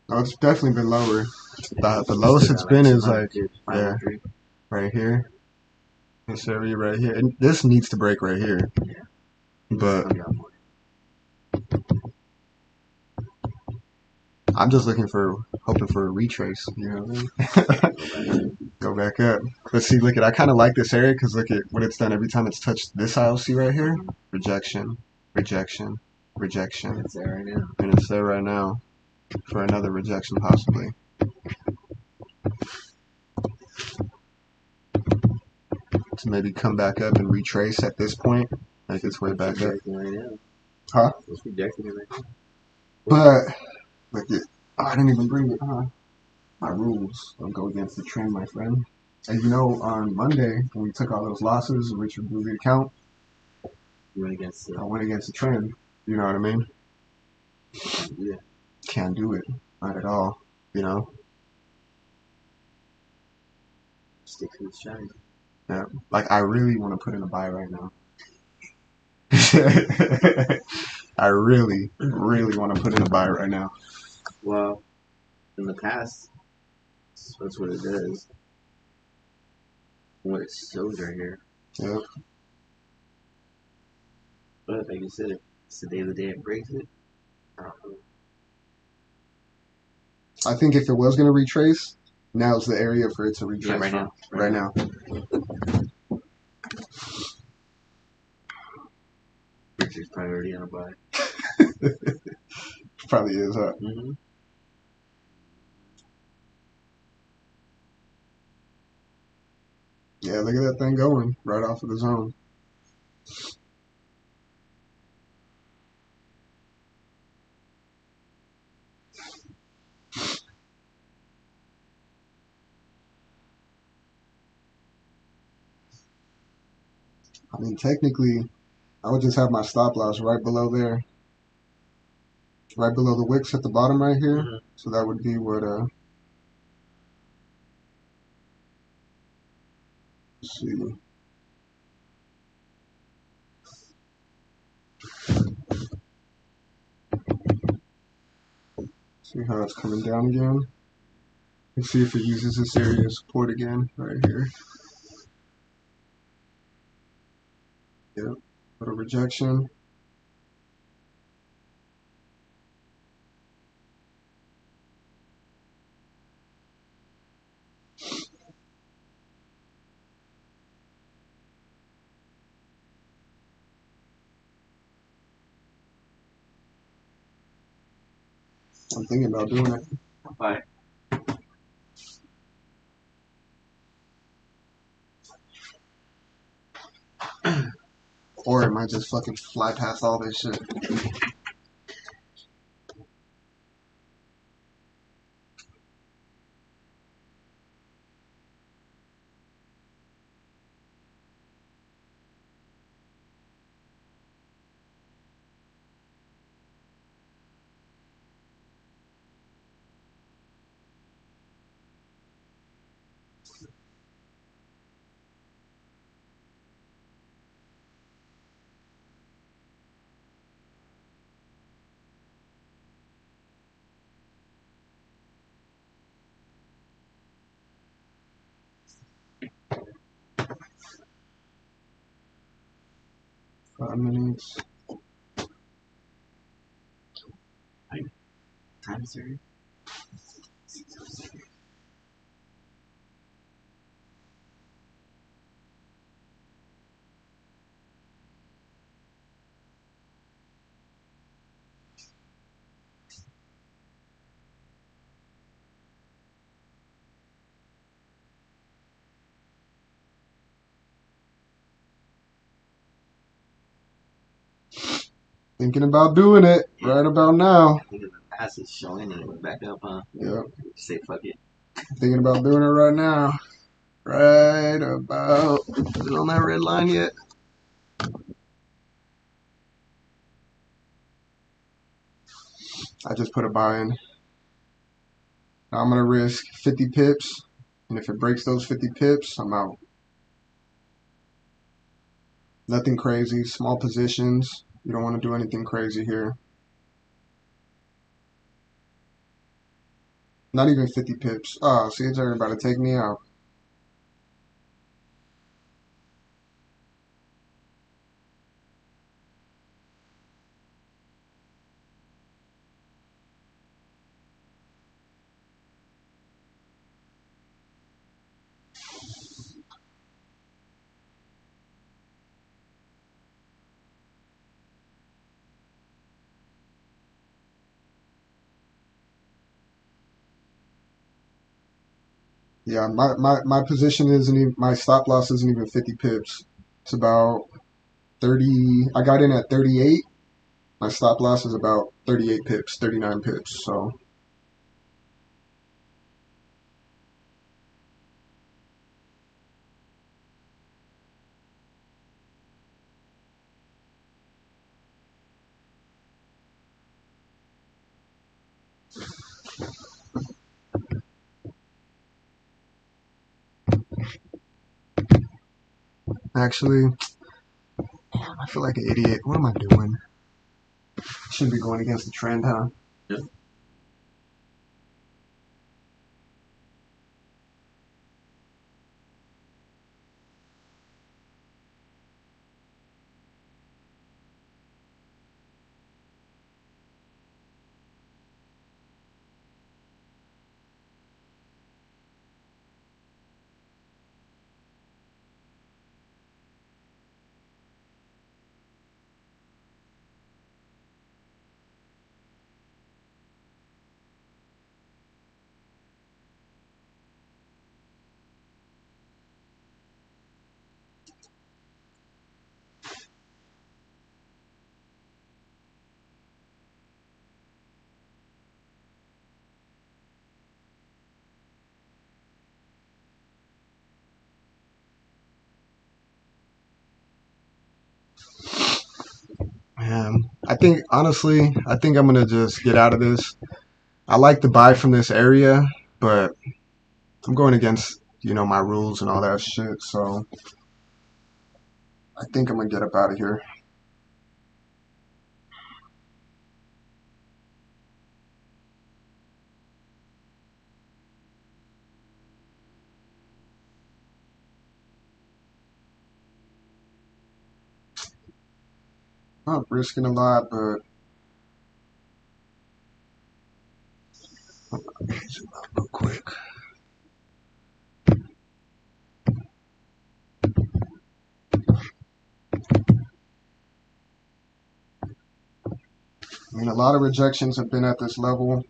No, it's definitely been lower. The lowest it's been is like, yeah, right here. This area right here. And this needs to break right here.
Yeah.
But I'm just hoping for a retrace. You know what I mean? Go back up. Let's see, look at, I kind of like this area because look at what it's done every time it's touched this ILC right here. Rejection, rejection, rejection.
It's there right now.
And it's there right now for another rejection possibly. To maybe come back up and retrace at this point. Make its way back up.
Right now.
Huh?
It's rejecting it right now.
But, look at, I didn't even bring it, huh? My rules don't go against the trend, my friend. And you know, on Monday, when we took all those losses, Richard blew the account.
You went against the...
I went against the trend. You know what I mean?
Yeah.
Can't do it. Not at all. You know?
Stick to the strategy.
Yeah, like I really want to put in a buy right now. I really, really want to put in a buy right now.
Well, in the past, that's what it does. What it shows right here.
Yep.
But like you said, it's the day of the day it breaks it.
I think if it was going to retrace, now's the area for it to retrace.
Yeah, right
from.
now.
Right now.
Richard's priority on a buy.
Probably is, huh?
Mm-hmm.
Yeah, look at that thing going right off of the zone. I mean, technically, I would just have my stop loss right below there. Right below the wicks at the bottom right here.
Mm-hmm.
So that would be what, let's see. See how it's coming down again. Let's see if it uses this area of support again, right here. Yep, little rejection. I'm thinking about doing it.
Buy.
Or it might just fucking fly past all this shit. Five minutes.
Time series.
Thinking about doing it right about now.
I think in the past it's showing and it went back up, huh?
Yep.
Say fuck it.
Thinking about doing it right now. Right about. Is it on that red line yet? I just put a buy in. Now I'm going to risk 50 pips. And if it breaks those 50 pips, I'm out. Nothing crazy. Small positions. You don't want to do anything crazy here. Not even 50 pips. Oh, see, it's everybody to take me out. Yeah, my position isn't even, my stop loss isn't even 50 pips. It's about 30. I got in at 38. My stop loss is about 38 pips, 39 pips. So Actually, I feel like an idiot. What am I doing? Should be going against the trend, huh?
Yeah.
I think honestly, I think I'm gonna just get out of this. I like to buy from this area, but I'm going against my rules and all that shit. So I think I'm gonna get up out of here. Not risking a lot, but zoom out real quick. I mean, a lot of rejections have been at this level.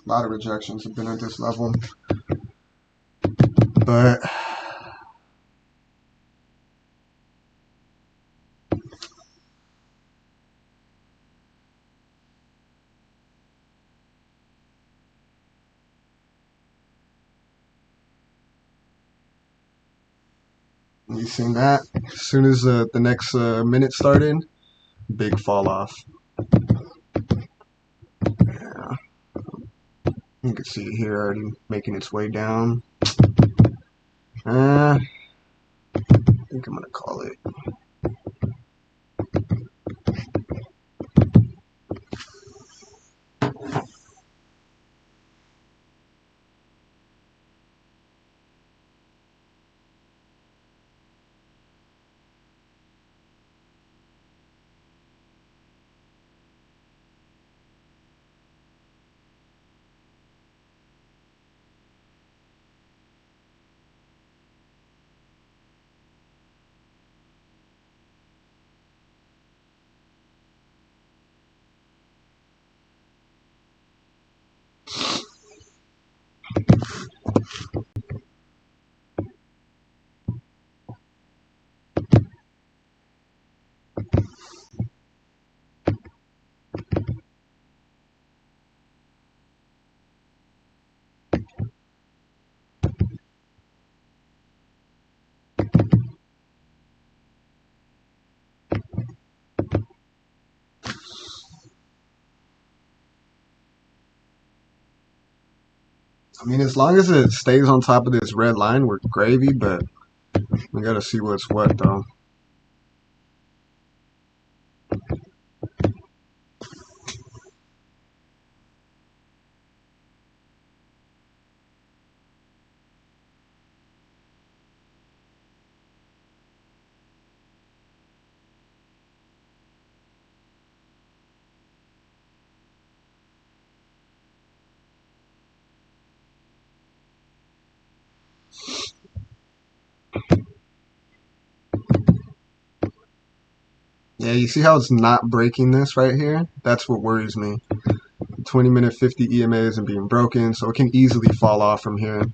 A lot of rejections have been at this level, but you seen that? As soon as the next minute started, big fall off. Yeah, you can see it here already making its way down. I think I'm gonna call it. I mean, as long as it stays on top of this red line, we're gravy, but we gotta see what's what, though. Yeah, you see how it's not breaking this right here? That's what worries me. 20-minute 50 EMA isn't being broken, so it can easily fall off from here,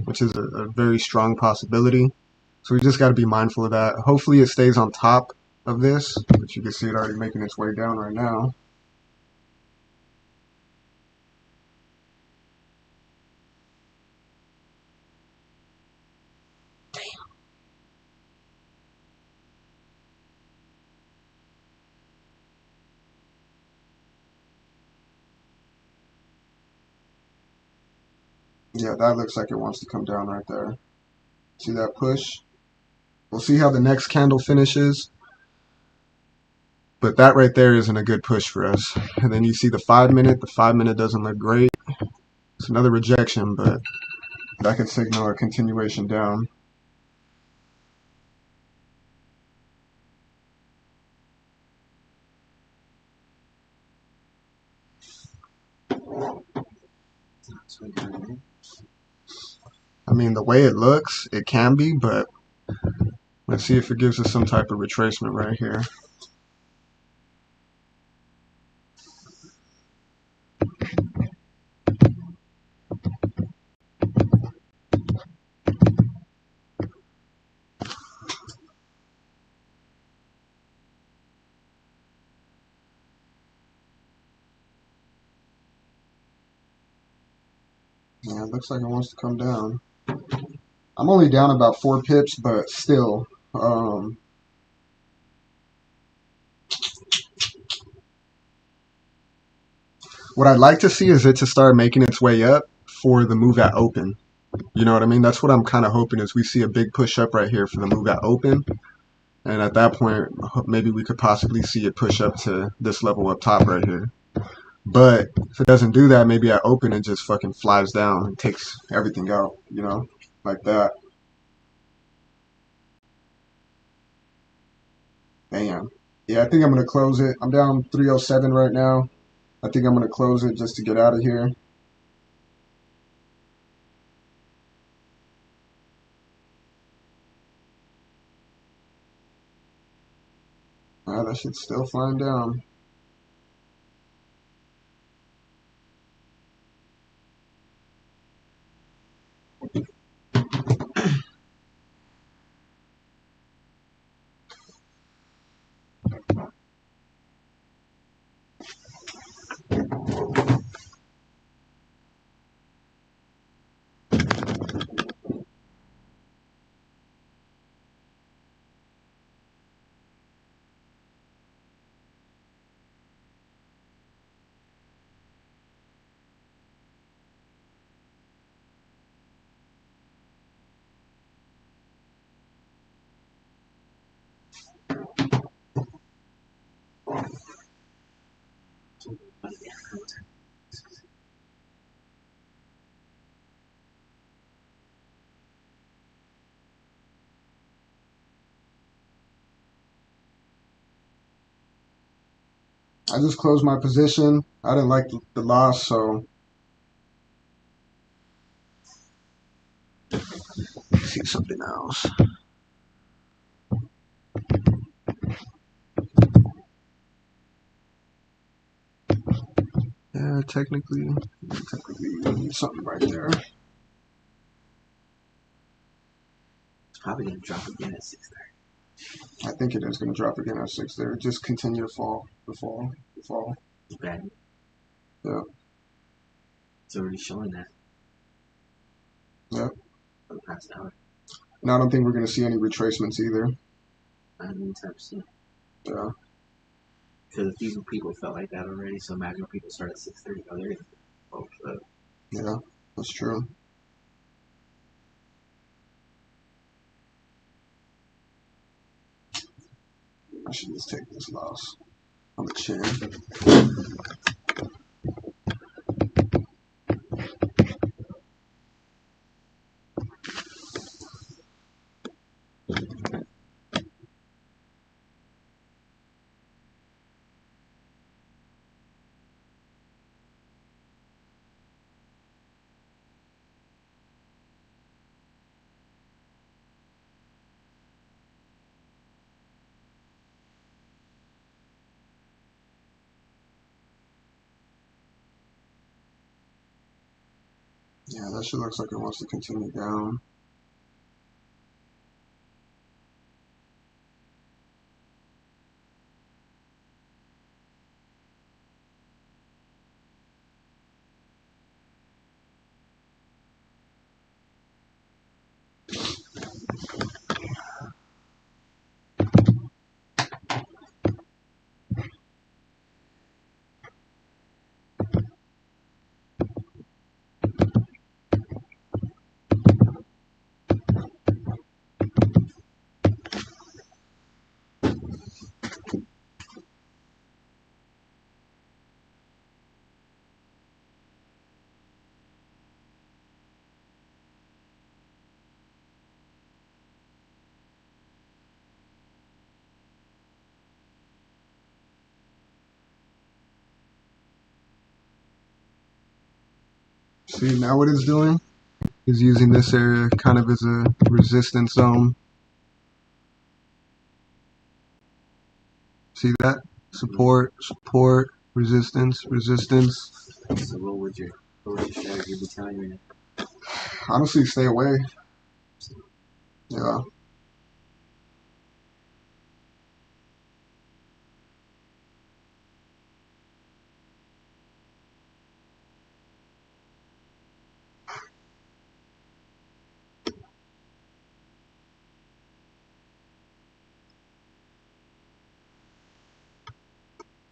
which is a very strong possibility. So we just got to be mindful of that. Hopefully it stays on top of this, but you can see it already making its way down right now. Yeah, that looks like it wants to come down right there. See that push? We'll see how the next candle finishes. But that right there isn't a good push for us. And then you see the 5 minute. The 5 minute doesn't look great. It's another rejection, but that could signal a continuation down. I mean, the way it looks, it can be, but let's see if it gives us some type of retracement right here. Yeah, it looks like it wants to come down. I'm only down about 4 pips, but still. What I'd like to see is it to start making its way up for the move at open. You know what I mean? That's what I'm kind of hoping is we see a big push up right here for the move at open. And at that point, maybe we could possibly see it push up to this level up top right here. But if it doesn't do that, maybe at open it just fucking flies down and takes everything out, you know, like that. Damn. Yeah, I think I'm going to close it. I'm down 307 right now. I think I'm going to close it just to get out of here. That shit's still flying down. I just closed my position. I didn't like the loss, so let's see something else. Yeah, technically something right there.
It's probably gonna drop again at 6:30.
I think it is going to drop again at 6 there. Just continue to fall.
Okay.
Yeah.
It's already showing that.
Yeah.
For the past hour.
And I don't think we're going to see any retracements either.
Not anytime soon.
Yeah.
Because a few people felt like that already, so imagine when people start at 6:30. Oh, they're gonna
Yeah, that's true. I should just take this loss on the chin. Yeah, that shit looks like it wants to continue down. See, now what it's doing is using this area kind of as a resistance zone. See that? Support, support, resistance, resistance.
So what would your strategy be telling you?
Honestly, stay away. Yeah.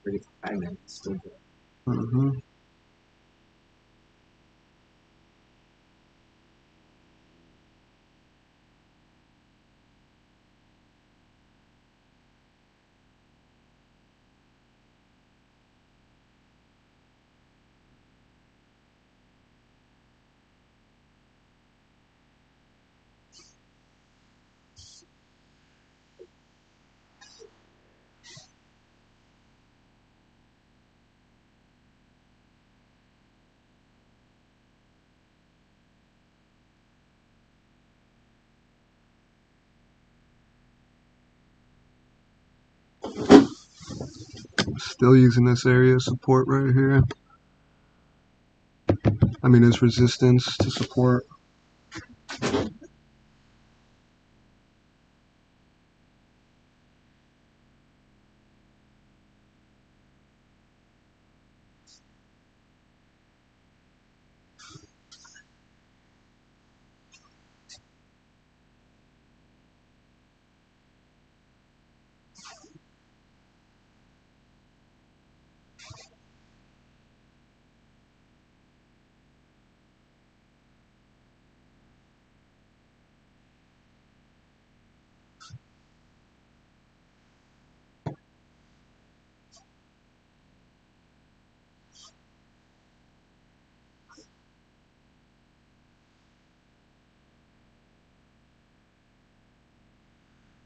Pretty 5 minutes. Still good.
Mm-hmm. Still using this area of support right here. I mean, it's resistance to support.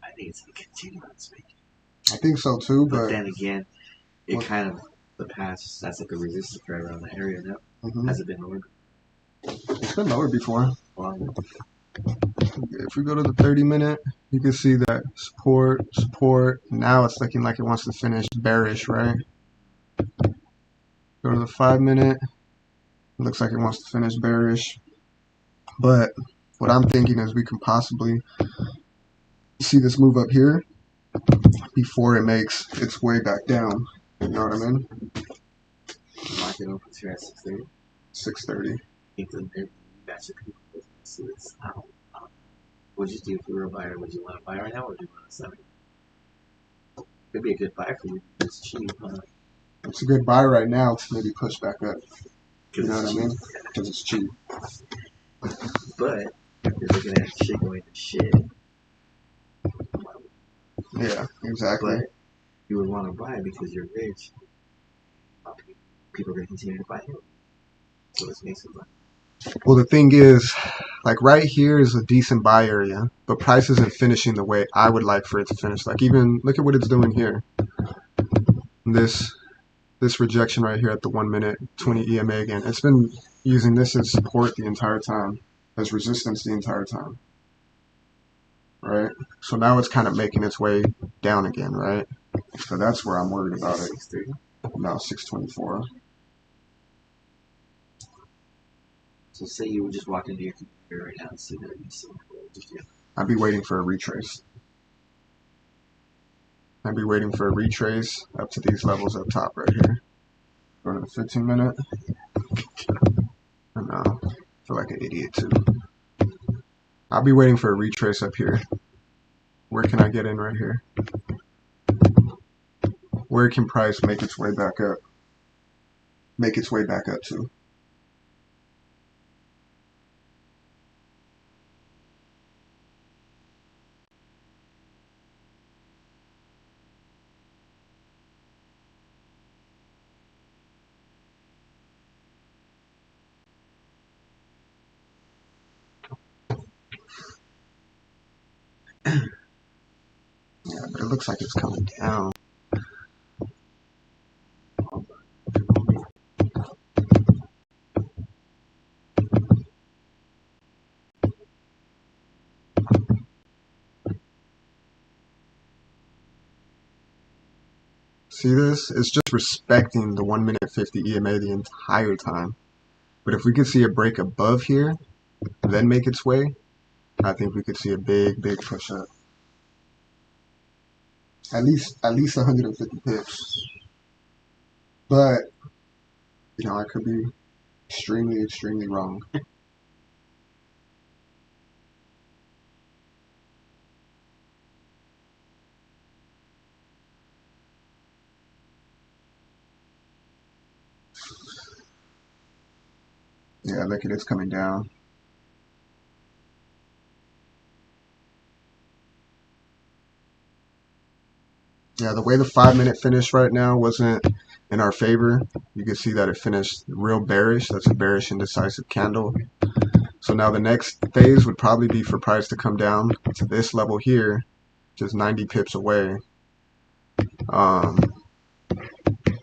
I think it's going to continue on speaking.
I think so too,
But
but
then again, it kind of, the past, that's like a resistance right around the area now. Has it been lowered?
It's been lowered before.
Well,
If we go to the 30-minute, you can see that support, support. Now it's looking like it wants to finish bearish, right? Go to the 5-minute. It looks like it wants to finish bearish. But what I'm thinking is we can possibly see this move up here before it makes its way back down. You know what I mean?
market opens here at 6:30.
6:30.
Think that should be so it's out. What'd you do if you were a buyer? Would you want to buy right now or would you want to sell it? Could be a good buy for you. It's cheap, huh?
It's a good buy right now to maybe push back up. You know what I
It's cheap.
mean? Because it's cheap.
But if you're looking at shit going to shit,
Yeah, exactly.
but you would want to buy because you're rich. People are going to continue to buy it. So let's make some money.
Well, the thing is, like right here is a decent buy area, but price isn't finishing the way I would like for it to finish. Like even look at what it's doing here. This rejection right here at the 1-minute 20 EMA again. It's been using this as support the entire time, as resistance the entire time. Right? So now it's kind of making its way down again, right? So that's where I'm worried about it. Now 624.
So say you would just walk into your computer right now and see that you see
I'd be waiting for a retrace. I'd be waiting for a retrace up to these levels up top right here. Go to the 15-minute. I know. I feel like an idiot too. I'll be waiting for a retrace up here. Where can I get in right here? Where can price make its way back up? Make its way back up to? Yeah, but it looks like it's coming down. See this? It's just respecting the 1 minute 50 EMA the entire time. But if we could see a break above here, then make its way, I think we could see a big push up. At least 150 pips. But I could be extremely wrong. Yeah, look at it's coming down. Yeah, the way the 5 minute finished right now wasn't in our favor. You can see that it finished real bearish. That's a bearish indecisive candle. So now the next phase would probably be for price to come down to this level here, just 90 pips away.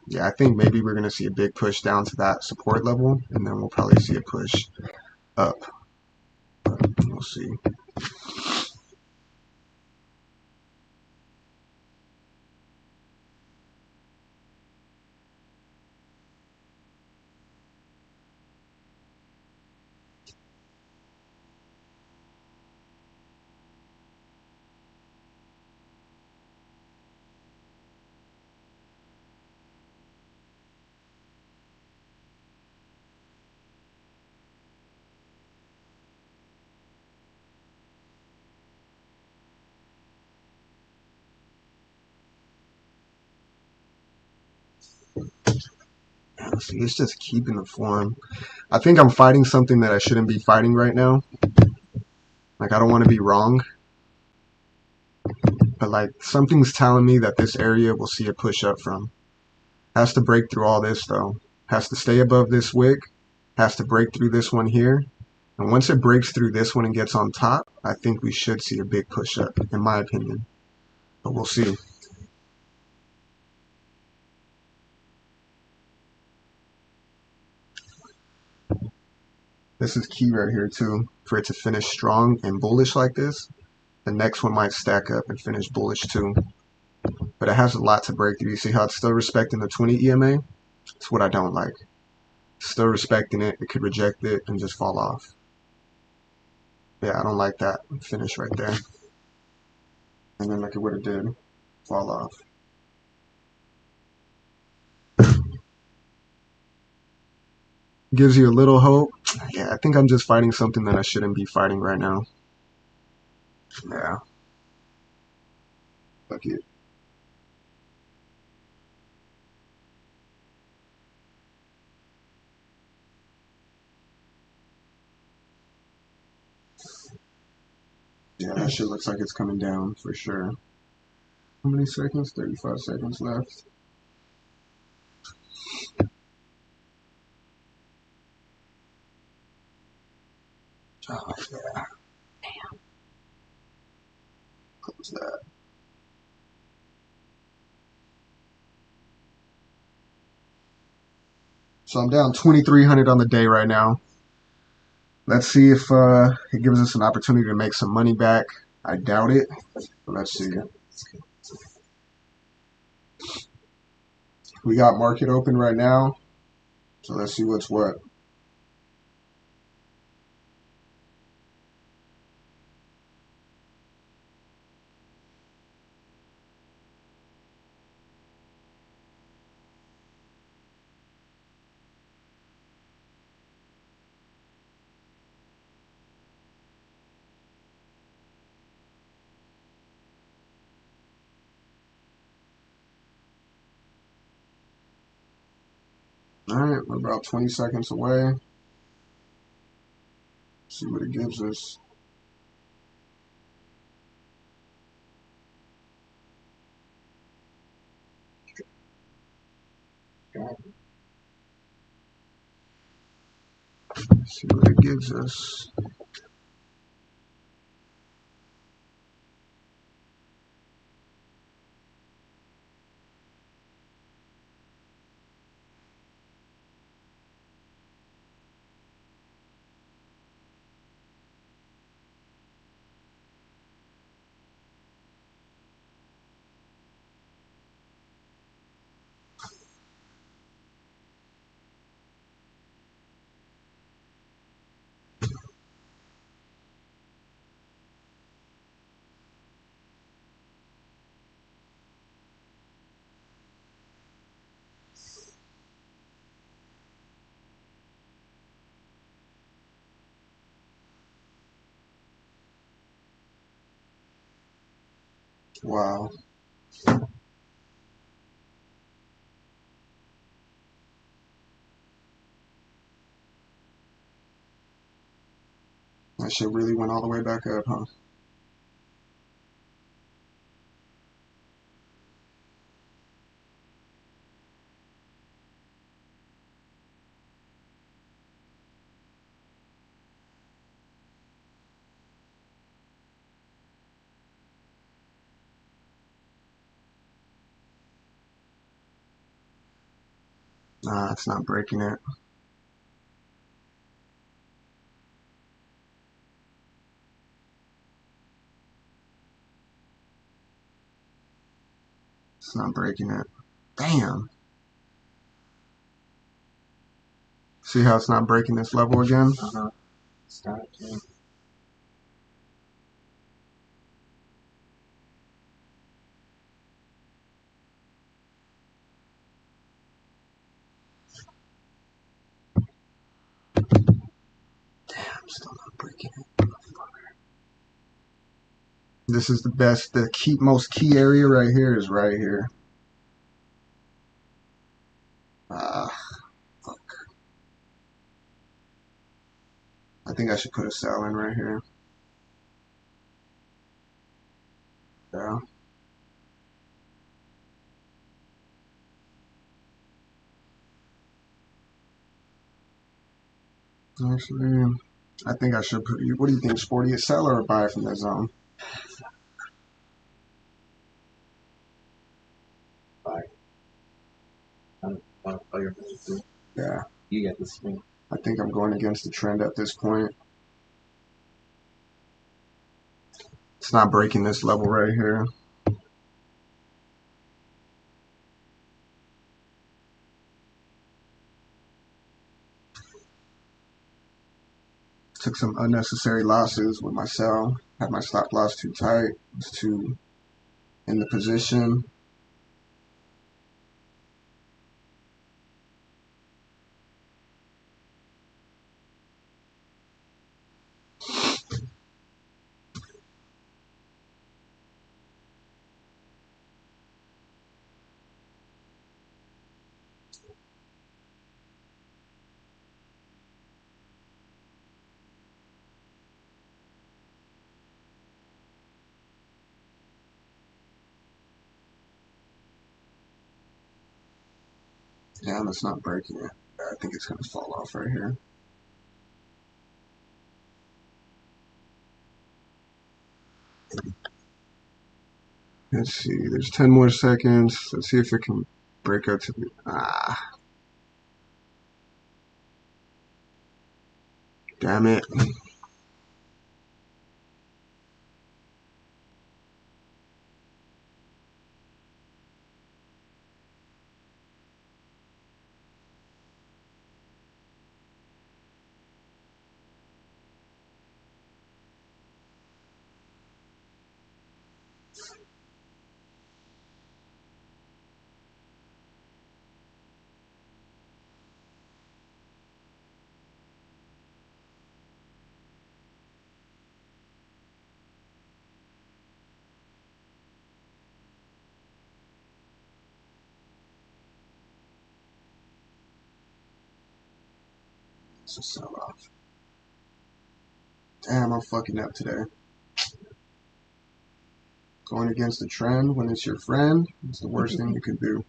Yeah, I think maybe we're going to see a big push down to that support level, and then we'll probably see a push up. But we'll see. See, it's just keeping the form. I think I'm fighting something that I shouldn't be fighting right now. Like, I don't want to be wrong. But, like, something's telling me that this area will see a push up from. Has to break through all this, though. Has to stay above this wick. Has to break through this one here. And once it breaks through this one and gets on top, I think we should see a big push up, in my opinion. But we'll see. This is key right here too. For it to finish strong and bullish like this, the next one might stack up and finish bullish too. But it has a lot to break through. You see how it's still respecting the 20 EMA? That's what I don't like. Still respecting it. It could reject it and just fall off. Yeah, I don't like that finish right there. And then look at what it did. Fall off. Gives you a little hope. Yeah, I think I'm just fighting something that I shouldn't be fighting right now. Yeah. Look it. Yeah, that shit looks like it's coming down for sure. How many seconds? 35 seconds left. Oh, yeah. Damn. Close that. So I'm down 2,300 on the day right now. Let's see if it gives us an opportunity to make some money back. I doubt it, but let's see. We got market open right now, so let's see what's what. Alright, we're about 20 seconds away. See what it gives us. See what it gives us. Wow. That shit really went all the way back up, huh? Nah, it's not breaking it. It's not breaking it. Damn. See how it's not breaking this level again?
Stop. Yeah.
I'm still not breaking it. This is the best, the most key area right here is right here. Ah, fuck. I think I should put a sell in right here. Yeah. Actually, I think I should put. What do you think, Sporty? A sell or a buy from that zone?
Bye. Oh, you're moving.
Yeah.
You got the swing.
I think I'm going against the trend at this point. It's not breaking this level right here. Took some unnecessary losses with my sell. Had my stop loss too tight. Was too in the position. Yeah, that's not breaking it. I think it's going to fall off right here. Let's see. There's 10 more seconds. Let's see if it can break out to the. Ah. Damn it. It's a sell off. Damn, I'm fucking up today. Going against the trend when it's your friend, it's the worst thing you can do.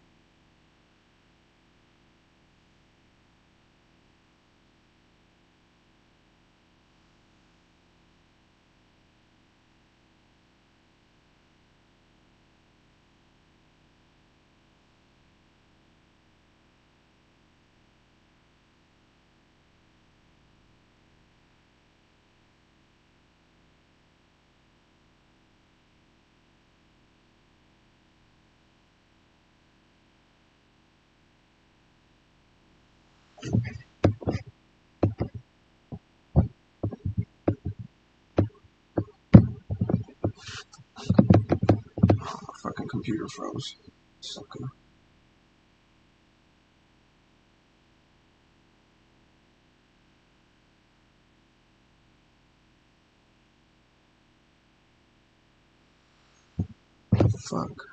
My fucking computer froze. Sucker. fuck?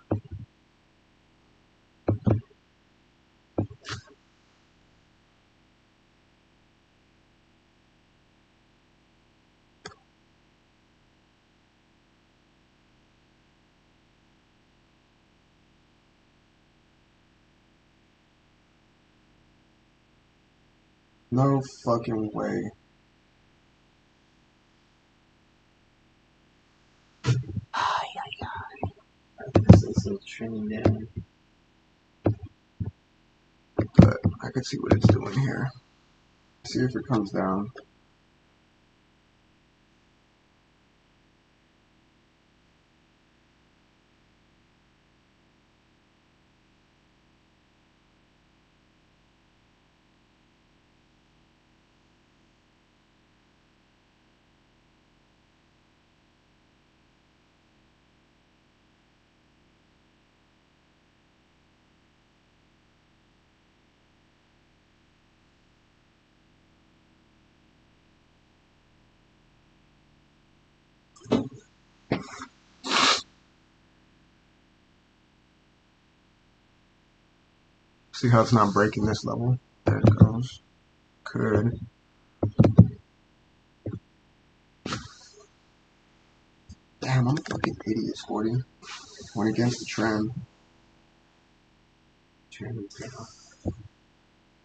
No fucking way.
This is trending down.
But I can see what it's doing here. See if it comes down. See how it's not breaking this level? There it goes. Could. Damn, I'm a fucking idiot, Sporty. Went against the trend.
Trending down.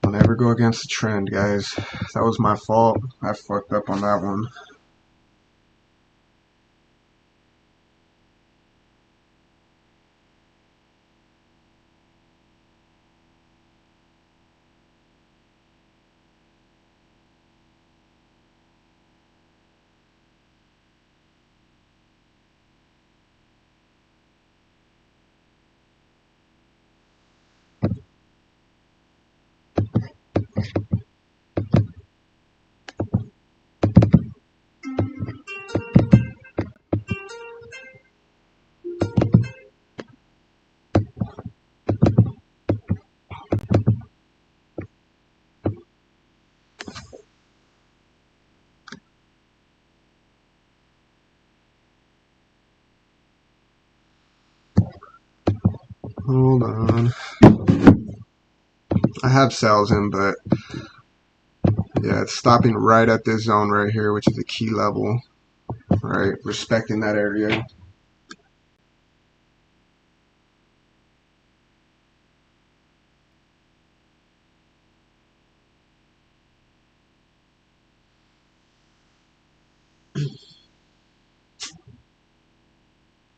I'll never go against the trend, guys. That was my fault. I fucked up on that one. Hold on. I have cells in, but yeah, it's stopping right at this zone right here, which is a key level. Right, respecting that area.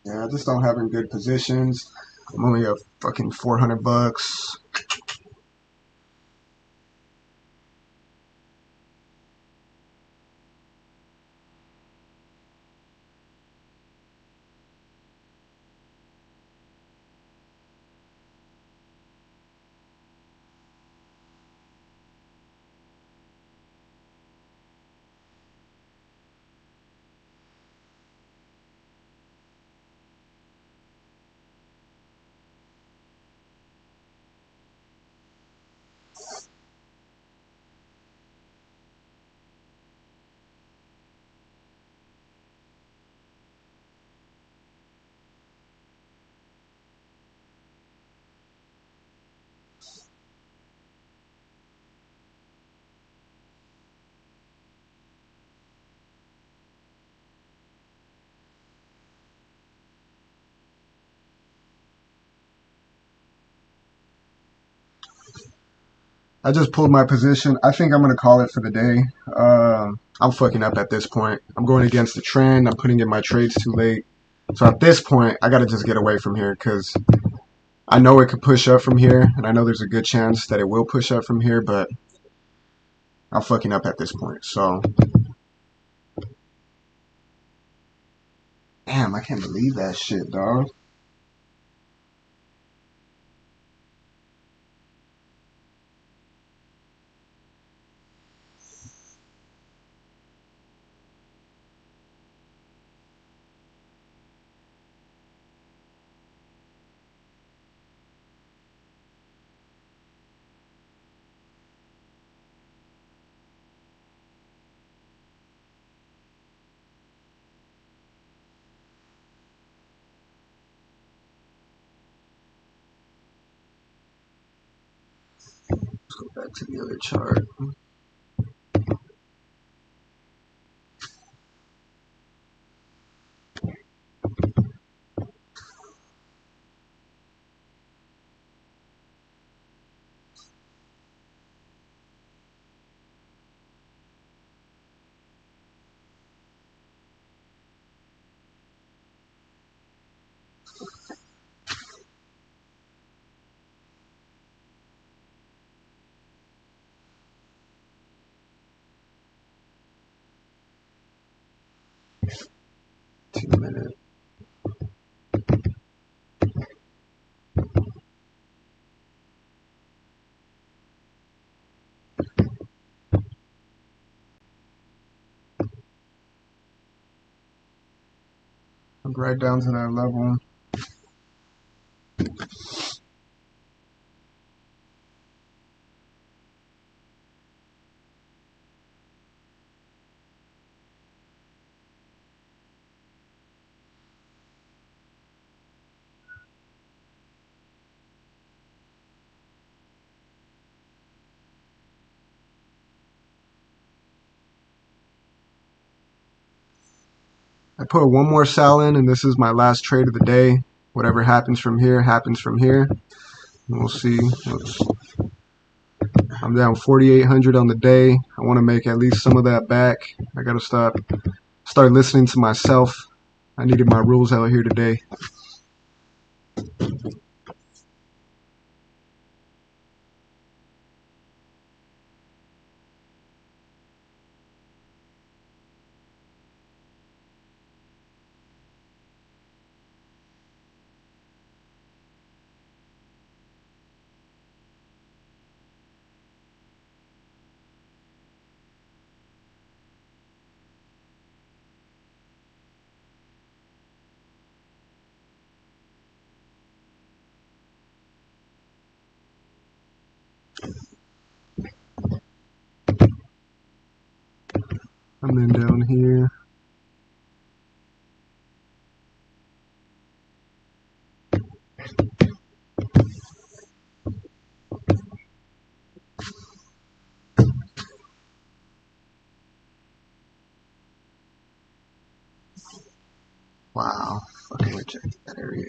Yeah, I just don't have in good positions. I'm only at fucking $400. I just pulled my position. I think I'm going to call it for the day. I'm fucking up at this point. I'm going against the trend. I'm putting in my trades too late. So at this point, I got to just get away from here because I know it could push up from here, and I know there's a good chance that it will push up from here, but I'm fucking up at this point. So, damn, I can't believe that shit, dog. Go back to the other chart. Minute. Right down to that level. I put one more sell in, and this is my last trade of the day. Whatever happens from here, happens from here. And we'll see. I'm down 4,800 on the day. I want to make at least some of that back. I got to start listening to myself. I needed my rules out here today. I'm in down here. Wow, fucking rejected that area.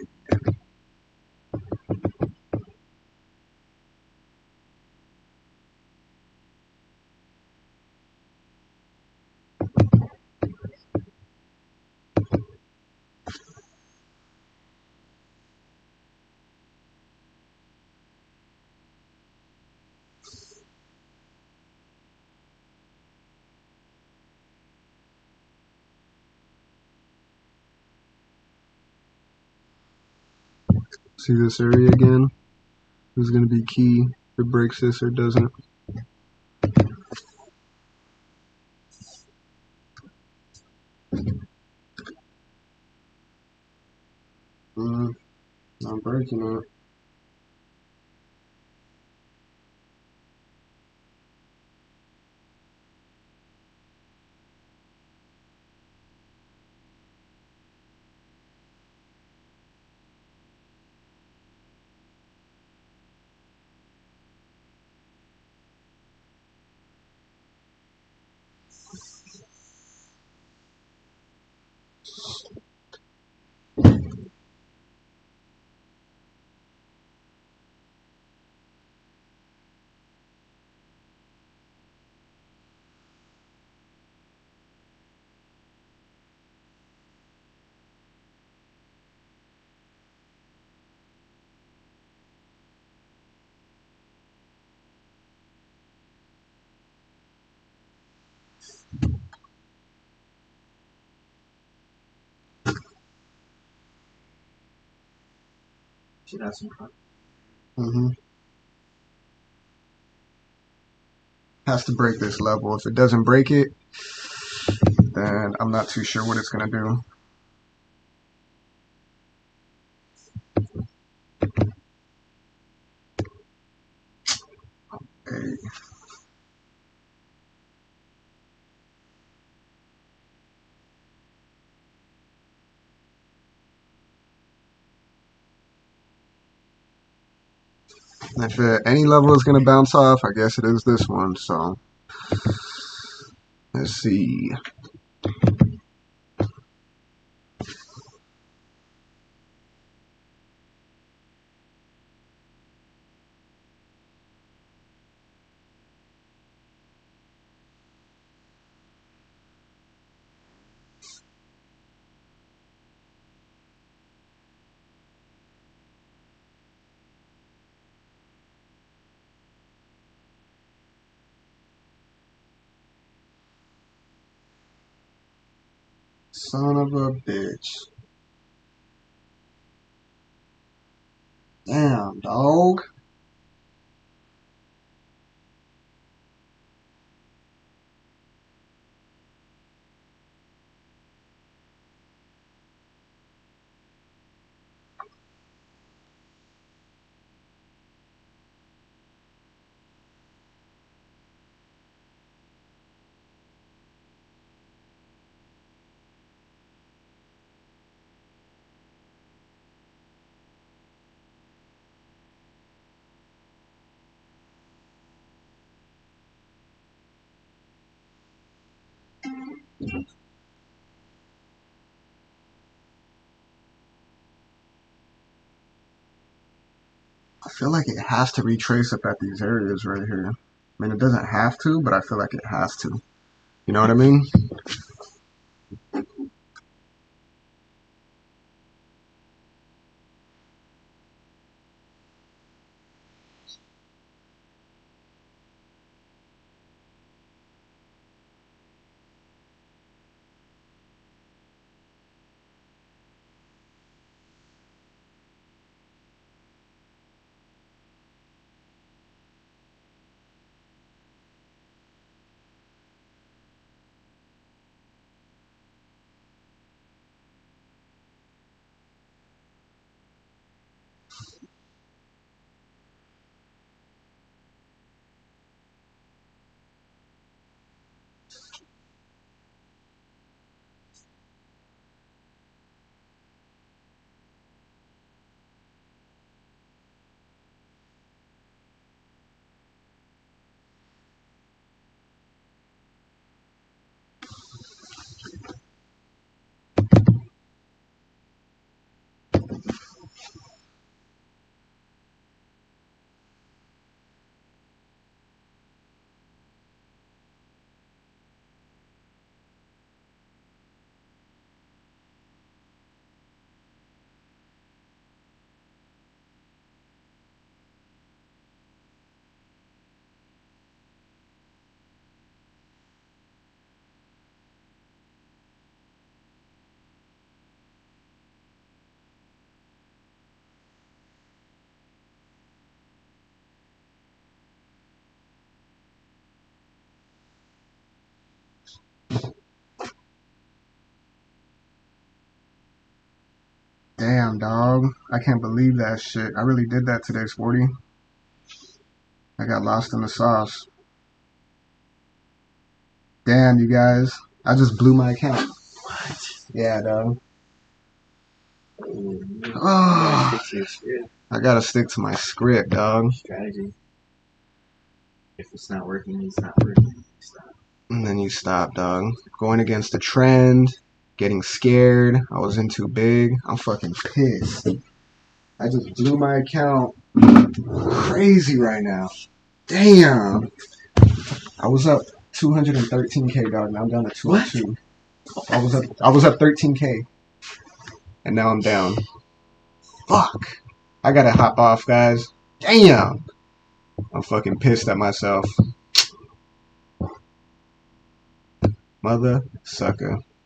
See this area again? This is going to be key if it breaks this or doesn't. Not breaking it.
See, that's some
Has to break this level. If it doesn't break it, then I'm not too sure what it's going to do. Hey. If any level is going to bounce off, I guess it is this one. So let's see. Son of a bitch. Damn, dog. I feel like it has to retrace up at these areas right here. I mean, it doesn't have to, but I feel like it has to. You know what I mean? Damn, dog. I can't believe that shit. I really did that today, Sporty. I got lost in the sauce. Damn, you guys. I just blew my account.
What?
Yeah, dog.
Oh,
Oh,
fix your shit.
I gotta stick to my script, dog.
Strategy. If it's not working, it's not working. Stop.
And then you stop, dog. Going against the trend, getting scared. I was in too big. I'm fucking pissed. I just blew my account crazy right now. Damn. I was up 213K, dog. Now I'm down to 202. I was up 13K. And now I'm down. Fuck. I gotta hop off, guys. Damn. I'm fucking pissed at myself. Mother sucker.